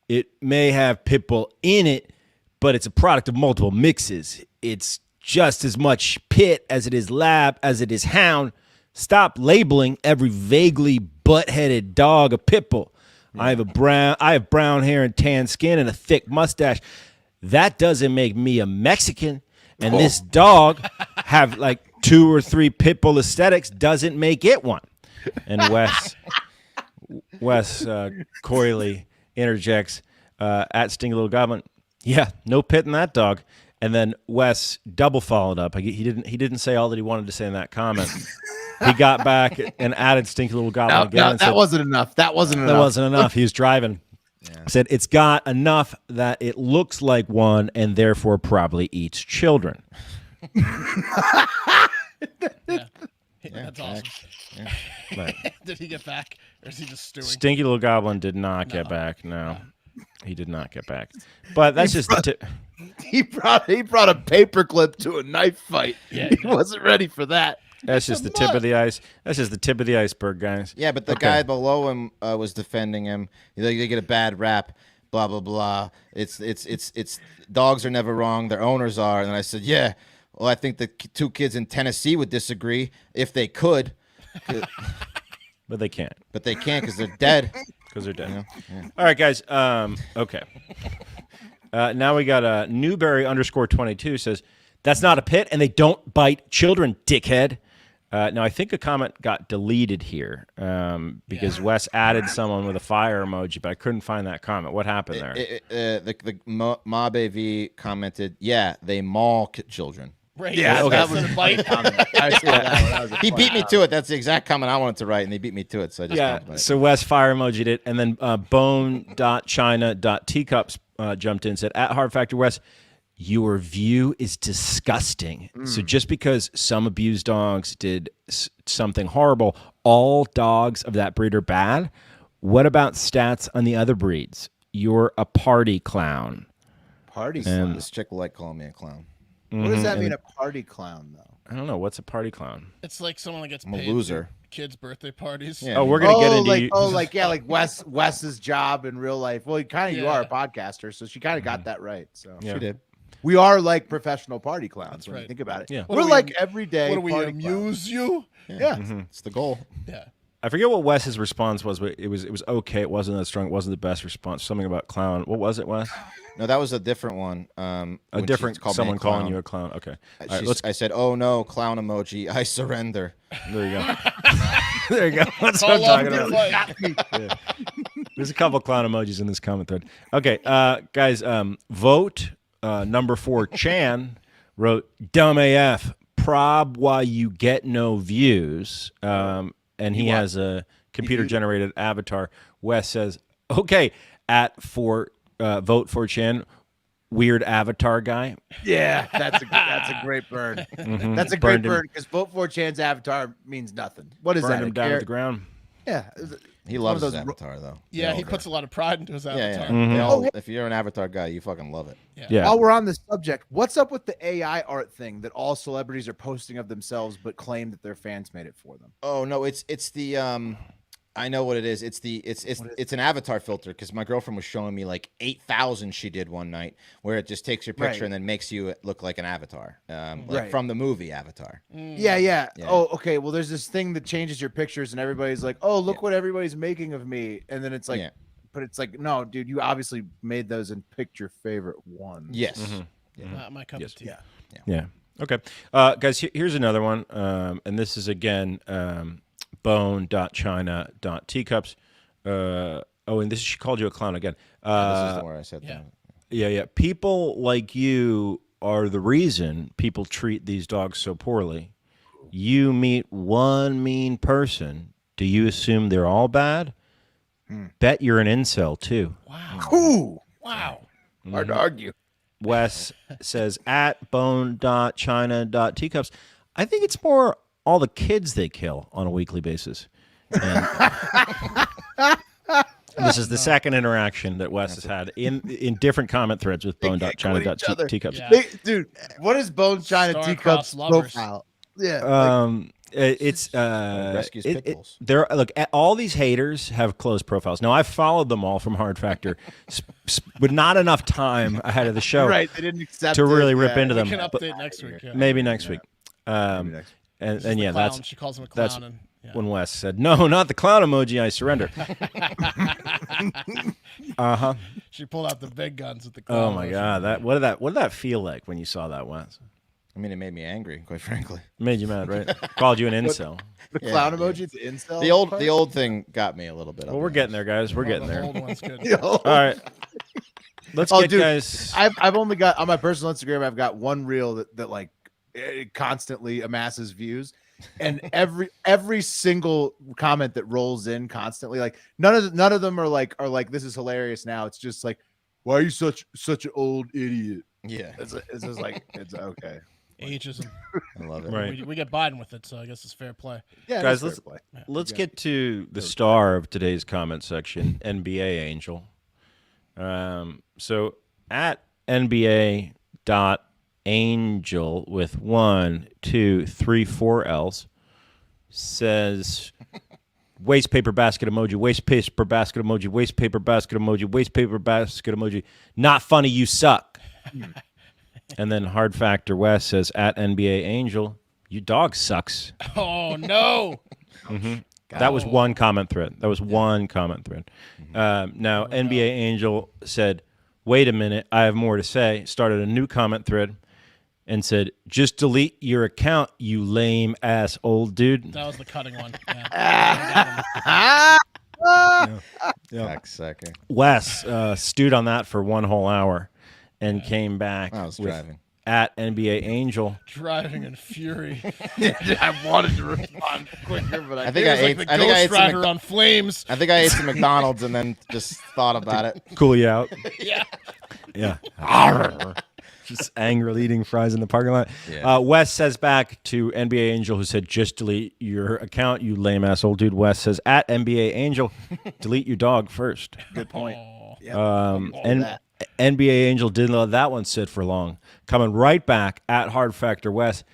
It may have pit bull in it, but it's a product of multiple mixes. It's just as much pit as it is lab, as it is hound. Stop labeling every vaguely butt-headed dog a pit bull. I have brown hair and tan skin and a thick mustache. That doesn't make me a Mexican. And this dog have like 2 or 3 pit bull aesthetics doesn't make it one. And Wes coyly interjects at Stingy Little Goblin. Yeah, no pit in that dog. And then Wes double followed up. He didn't say all that he wanted to say in that comment. He got back and added Stinky Little Goblin again. No, and that said, wasn't enough. That wasn't enough. He was driving. Said it's got enough that it looks like one and therefore probably eats children. That's awesome. Right. Did he get back, or is he just stewing? Stinky Little Goblin did not get back. No, he did not get back. But that's just the tip. He brought a paperclip to a knife fight. Yeah, he wasn't ready for that. That's just the tip of the ice. That's just the tip of the iceberg, guys. Yeah, but the guy below him was defending him. They get a bad rap. Blah blah blah. It's dogs are never wrong. Their owners are. And I said, yeah. Well, I think the 2 kids in Tennessee would disagree if they could. But they can't. But they can't because they're dead. Because they're dead. Yeah. All right, guys. Okay. Now we got Newberry _22 says, that's not a pit, and they don't bite children, dickhead. Now, I think a comment got deleted here because Wes added someone with a fire emoji, but I couldn't find that comment. What happened there? The Mob AV commented, yeah, they maul children. Right. Yeah, okay. that was a bite comment. I see that one. He beat me to it. That's the exact comment I wanted to write, and they beat me to it. So I just so Wes fire emojied it, and then bone.china.teacups jumped in and said, at Hard Factor Wes, your view is disgusting. So just because some abused dogs did something horrible, all dogs of that breed are bad? What about stats on the other breeds? You're a party clown. Party clown? This chick will like calling me a clown. What does that mean, a party clown, though? I don't know. What's a party clown? It's like someone that gets I'm a paid loser. for kids' birthday parties. Yeah, we're gonna get into like Wes's job in real life. Well, you are a podcaster, so she kind of got that right. So She did. We are like professional party clowns. That's when right. you think about it. Yeah. We're like everyday. What do we party amuse clowns. you? Yeah, It's the goal. Yeah. I forget what Wes's response was, but it was okay. It wasn't that strong. It wasn't the best response. Something about clown. What was it, Wes? No, that was a different one. A different someone calling you a clown. Okay. All right, I said, "Oh no, clown emoji! I surrender." There you go. There you go. That's what I'm talking about. Yeah. There's a couple clown emojis in this comment thread. Okay, guys, vote number 4 Chan wrote dumb AF prob why you get no views. And he has a computer generated avatar. Wes says, okay, at vote for Chan, weird avatar guy. Yeah, that's a great burn. Mhm. That's a great Burned him. burn because vote for Chan's avatar means nothing. What is Burned that? him down to the ground. Yeah, He loves his avatar though. Yeah, he puts a lot of pride into his avatar. If you're an avatar guy, you fucking love it. Yeah. While we're on this subject, what's up with the AI art thing that all celebrities are posting of themselves but claim that their fans made it for them? Oh no, it's the I know what it is. It's an avatar filter because my girlfriend was showing me like 8,000 she did one night where it just takes your picture and then makes you look like an avatar, like from the movie Avatar. Yeah. Oh, okay. Well, there's this thing that changes your pictures, and everybody's like, "Oh, look what everybody's making of me," and then it's like, but it's like, no, dude, you obviously made those and picked your favorite ones. Yes. My cup of tea. Yeah. Okay. Guys, here's another one. And this is, again, bone.china.teacups. And this she called you a clown again. This is the word I said. Yeah. Yeah. People like you are the reason people treat these dogs so poorly. You meet one mean person. Do you assume they're all bad? Bet you're an incel, too. Wow. Ooh. Wow. Hard to argue. Wes says at bone.china.teacups. I think it's more all the kids they kill on a weekly basis. And this is the second interaction that Wes has had in different comment threads with bone.china.teacups. Yeah. Dude, what is Bone China Teacups profile? Yeah. Rescues pitbulls. They're look. All these haters have closed profiles. Now I've followed them all from Hard Factor, with not enough time ahead of the show, right? They didn't accept to really rip into them. We can update next week. Yeah. Maybe next week. And yeah, that's she calls him a clown. That's when Wes said, "No, not the clown emoji. I surrender." She pulled out the big guns with the clown. Oh my god! What did that feel like when you saw that, Wes? I mean, it made me angry, quite frankly. Made you mad, right? Called you an incel. The clown emoji, the incel. The old thing got me a little bit. Well, we're getting there, guys. We're getting there. The old one's good. All right. Let's get guys. I've only got on my personal Instagram. I've got one reel that like it constantly amasses views, and every single comment that rolls in constantly, like none of them are like this is hilarious. Now it's just like, why are you such an old idiot? Yeah, it's just like it's okay. Ageism. I love it. Right. We get Biden with it, so I guess it's fair play. Yeah, guys, let's get to the star of today's comment section, NBA Angel. So at NBA.angel with 1, 2, 3, 4 L's says waste paper basket emoji, waste paper basket emoji, waste paper basket emoji, waste paper basket emoji. Not funny, you suck. And then Hard Factor West says at NBA Angel, your dog sucks. Oh no. That was one comment thread. Now NBA Angel said, wait a minute, I have more to say. Started a new comment thread and said, just delete your account, you lame ass old dude. That was the cutting one. Sucker. Wes stewed on that for one whole hour and came back. I was driving. At NBA Angel. Driving in fury. I wanted to respond quicker, but I think I ate. I ate some on flames. I think I ate some McDonald's and then just thought about it. Cool you out. Yeah. Just angrily eating fries in the parking lot. Yeah. Wes says back to NBA Angel, who said, just delete your account, you lame ass old dude. Wes says, at NBA Angel, delete your dog first. Good point. NBA Angel didn't let that one sit for long. Coming right back at Hard Factor West,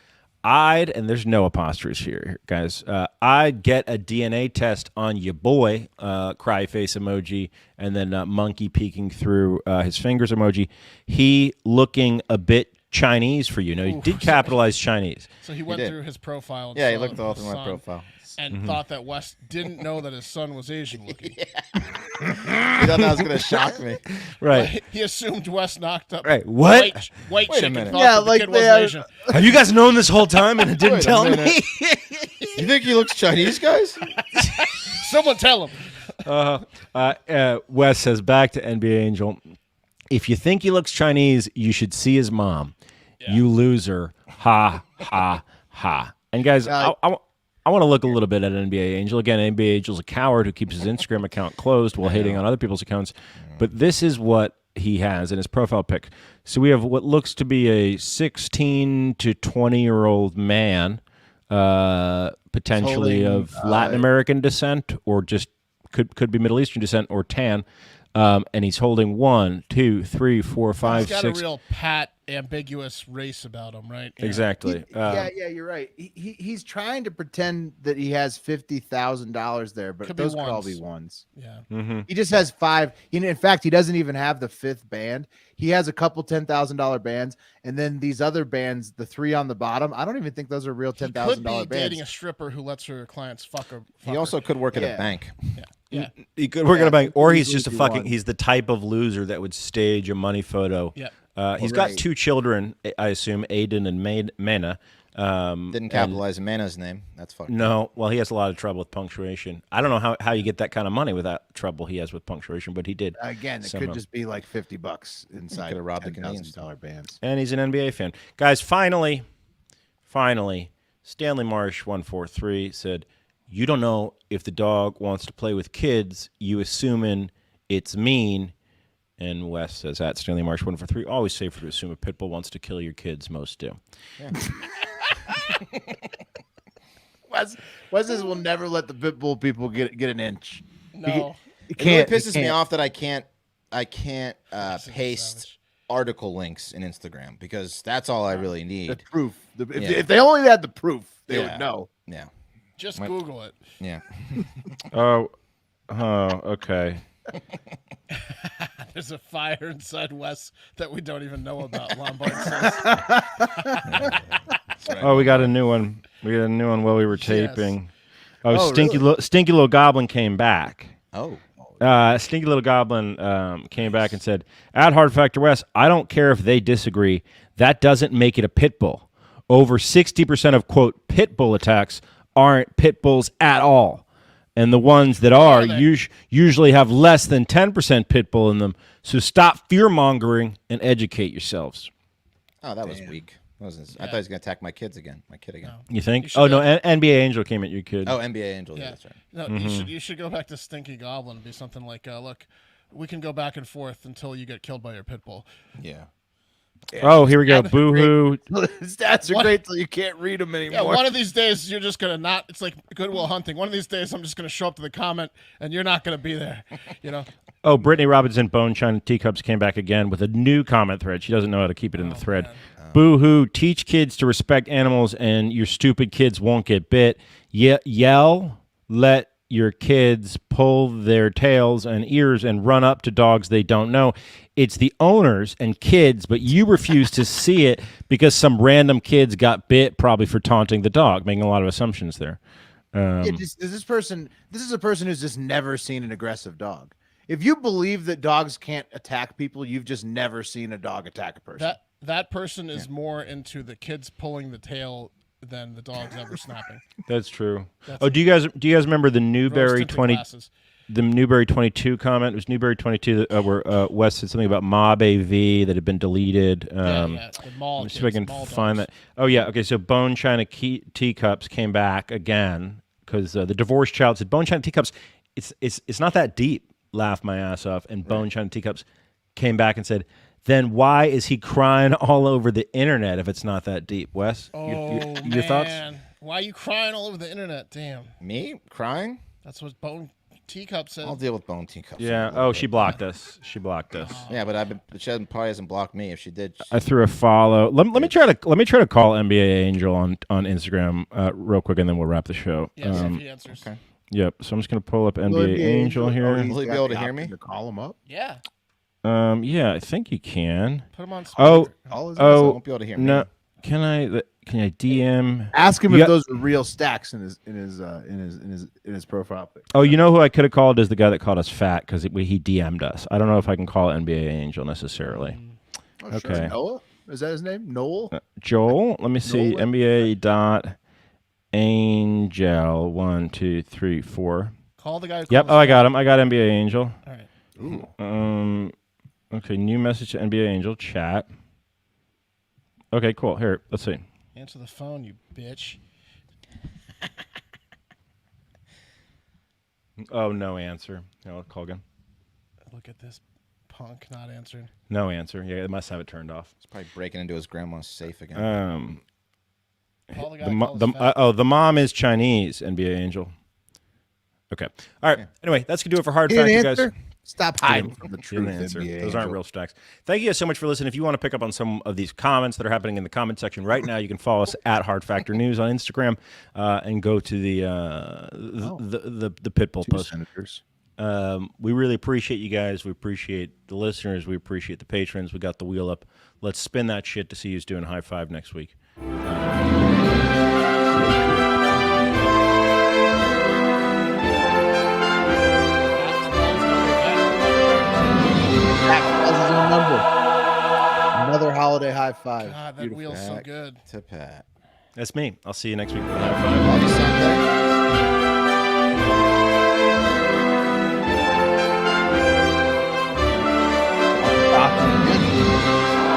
and there's no apostrophes here, guys. I'd get a DNA test on your boy, cry face emoji, and then monkey peeking through his fingers emoji. He looking a bit Chinese for you. No, he did capitalize Chinese. So he went through his profile. And he looked all through my profile. And thought that Wes didn't know that his son was Asian looking. He thought that was going to shock me. Right. He assumed Wes knocked up What? white Wait a chick minute. and thought that the kid wasn't Asian. Have you guys known this whole time and it didn't tell me? You think he looks Chinese, guys? Someone tell him. Wes says back to NBA Angel, if you think he looks Chinese, you should see his mom. Yeah. You loser. Ha, ha, ha. And guys, I want to look a little bit at NBA Angel. Again, NBA Angel's a coward who keeps his Instagram account closed while hating on other people's accounts. But this is what he has in his profile pic. So we have what looks to be a 16 to 20-year-old man, potentially of Latin American descent, or just could be Middle Eastern descent or tan. And he's holding 1, 2, 3, 4, 5, 6. He's got a real pat ambiguous race about him, right? Yeah. Exactly. Yeah, you're right. He's trying to pretend that he has $50,000 there, but Could be those could all ones. be ones. Yeah. Mm-hmm. He just has 5. In fact, he doesn't even have the 5th band. He has a couple $10,000 bands, and then these other bands, the 3 on the bottom. I don't even think those are real $10,000 Could be bands. dating a stripper who lets her clients fuck her. He also could work at a bank. Yeah. He could work at a bank, or he's just a easily fucking. one. He's the type of loser that would stage a money photo. Yeah. He's got 2 children, I assume, Aiden and Mena. Didn't capitalize Mana's name. That's fucking. No, well, he has a lot of trouble with punctuation. I don't know how you get that kind of money without trouble he has with punctuation, but he did. Again, it uh, could just be like $50 inside Could have robbed the $10,000 bands. And he's an NBA fan. Guys, finally, Stanley Marsh 143 said, "You don't know if the dog wants to play with kids. You assuming it's mean." And Wes says at Stanley Marsh 143, "Always safer to assume a pit bull wants to kill your kids. Most do." Yeah. Wes says we'll never let the pit bull people get an inch. No. He It really can't. pisses me off that I can't paste article links in Instagram because that's all I really need. The proof. If they only had the proof, they Yeah. would know. Yeah. Just Google it. Yeah. Oh, okay. There's a fire inside Wes that we don't even know about. Lombard says. Oh, we got a new one. We got a new one while we were taping. Oh, Stinky really? Stinky Little Goblin came back. Oh. Stinky Little Goblin came back and said, "At Hard Factor West, I don't care if they disagree. That doesn't make it a pit bull. Over 60% of, quote, pit bull attacks aren't pit bulls at all. And the ones that are usually have less than 10% pit bull in them. So stop fear-mongering and educate yourselves." Oh, that was weak. I thought he was going to attack my kid again. You think? You No, NBA Angel came at your kid. Oh, NBA Angel. Yeah, that's right. No, you should go back to Stinky Goblin and be something like, look, we can go back and forth until you get killed by your pit bull. Yeah. Oh, here we go. Boo-hoo. Stats are great till you can't read them anymore. Yeah, one of these days you're just gonna not. It's like Goodwill Hunting. One of these days I'm just gonna show up to the comment and you're not gonna be there. You know. Oh, Brittany Robinson, Bone China Teacups came back again with a new comment thread. She doesn't know how to keep it in the thread. Boo-hoo, teach kids to respect animals and your stupid kids won't get bit. Yell, let your kids pull their tails and ears and run up to dogs they don't know. It's the owners and kids, but you refuse to see it because some random kids got bit, probably for taunting the dog, making a lot of assumptions there. This is a person who's just never seen an aggressive dog. If you believe that dogs can't attack people, you've just never seen a dog attack a person. That person is more into the kids pulling the tail than the dogs ever snapping. That's true. Do you guys remember the Newberry 20? The Newberry 22 comment. It was Newberry 22 where Wes said something about Mob AV that had been deleted. The mall Let me see if I can kids, find that. Oh, yeah. Okay, so Bone China Teacups came back again because the divorced child said, Bone China Teacups, it's not that deep. Laughed my ass off. And Bone China Teacups came back and said, then why is he crying all over the internet if it's not that deep? Wes, your thoughts? Why are you crying all over the internet? Damn. Me? Crying? That's what Bone Teacup said. I'll deal with Bone Teacups. Yeah. Oh, she blocked us. She blocked us. Yeah, but she probably hasn't blocked me. If she did, I threw a follow. Let me try to call NBA Angel on Instagram real quick, and then we'll wrap the show. Yes, if he answers. Okay. Yep. So I'm just gonna pull up NBA Angel here. Will he be able to hear me? To call him up? Yeah. Yeah, I think you can. Put him on speaker. I won't be able to hear me. No, can I DM? Ask him if those are real stacks in his profile pic. Oh, you know who I could have called is the guy that called us fat because he DM'd us. I don't know if I can call NBA Angel necessarily. Oh, okay. Sure. Noah? Is that his name? Noel? Joel. Let me see. Nolan? NBA dot Angel 1 2 3 4. Call the guy. Yep. Oh, I got him. I got NBA Angel. All right. Ooh. Okay. New message to NBA Angel chat. Okay. Cool. Here. Let's see. Answer the phone, you bitch. Oh, no answer. No, I'll call again. Look at this punk not answering. No answer. Yeah, it must have it turned off. He's probably breaking into his grandma's safe again. Call the guy. The mom is Chinese. NBA Angel. Okay. All right. Yeah. Anyway, that's gonna do it for Hard He didn't Factor, answer? guys. Stop hiding from the truth. Answer. NBA Those aren't Angel. real stacks. Thank you guys so much for listening. If you want to pick up on some of these comments that are happening in the comment section right now, you can follow us at Hard Factor News on Instagram and go to the Pitbull post. Senators. We really appreciate you guys. We appreciate the listeners. We appreciate the patrons. We got the wheel up. Let's spin that shit to see who's doing high five next week. Another holiday high five. God, that wheel's so good. To Pat. That's me. I'll see you next week with a high five. Happy Sunday.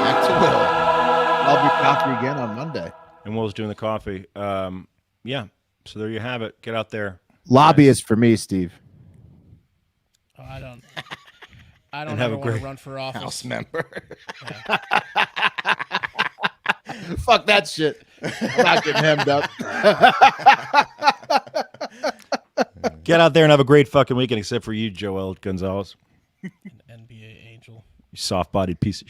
Back to Will. I'll be cocky again on Monday. And Will's doing the coffee. Yeah. So there you have it. Get out there. Lobbyist for me, Steve. Oh, I don't And have ever a want to great run for office. House member. Fuck that shit. I'm not getting hemmed up. Get out there and have a great fucking weekend, except for you, Joel Gonzalez. NBA Angel. You soft-bodied piece of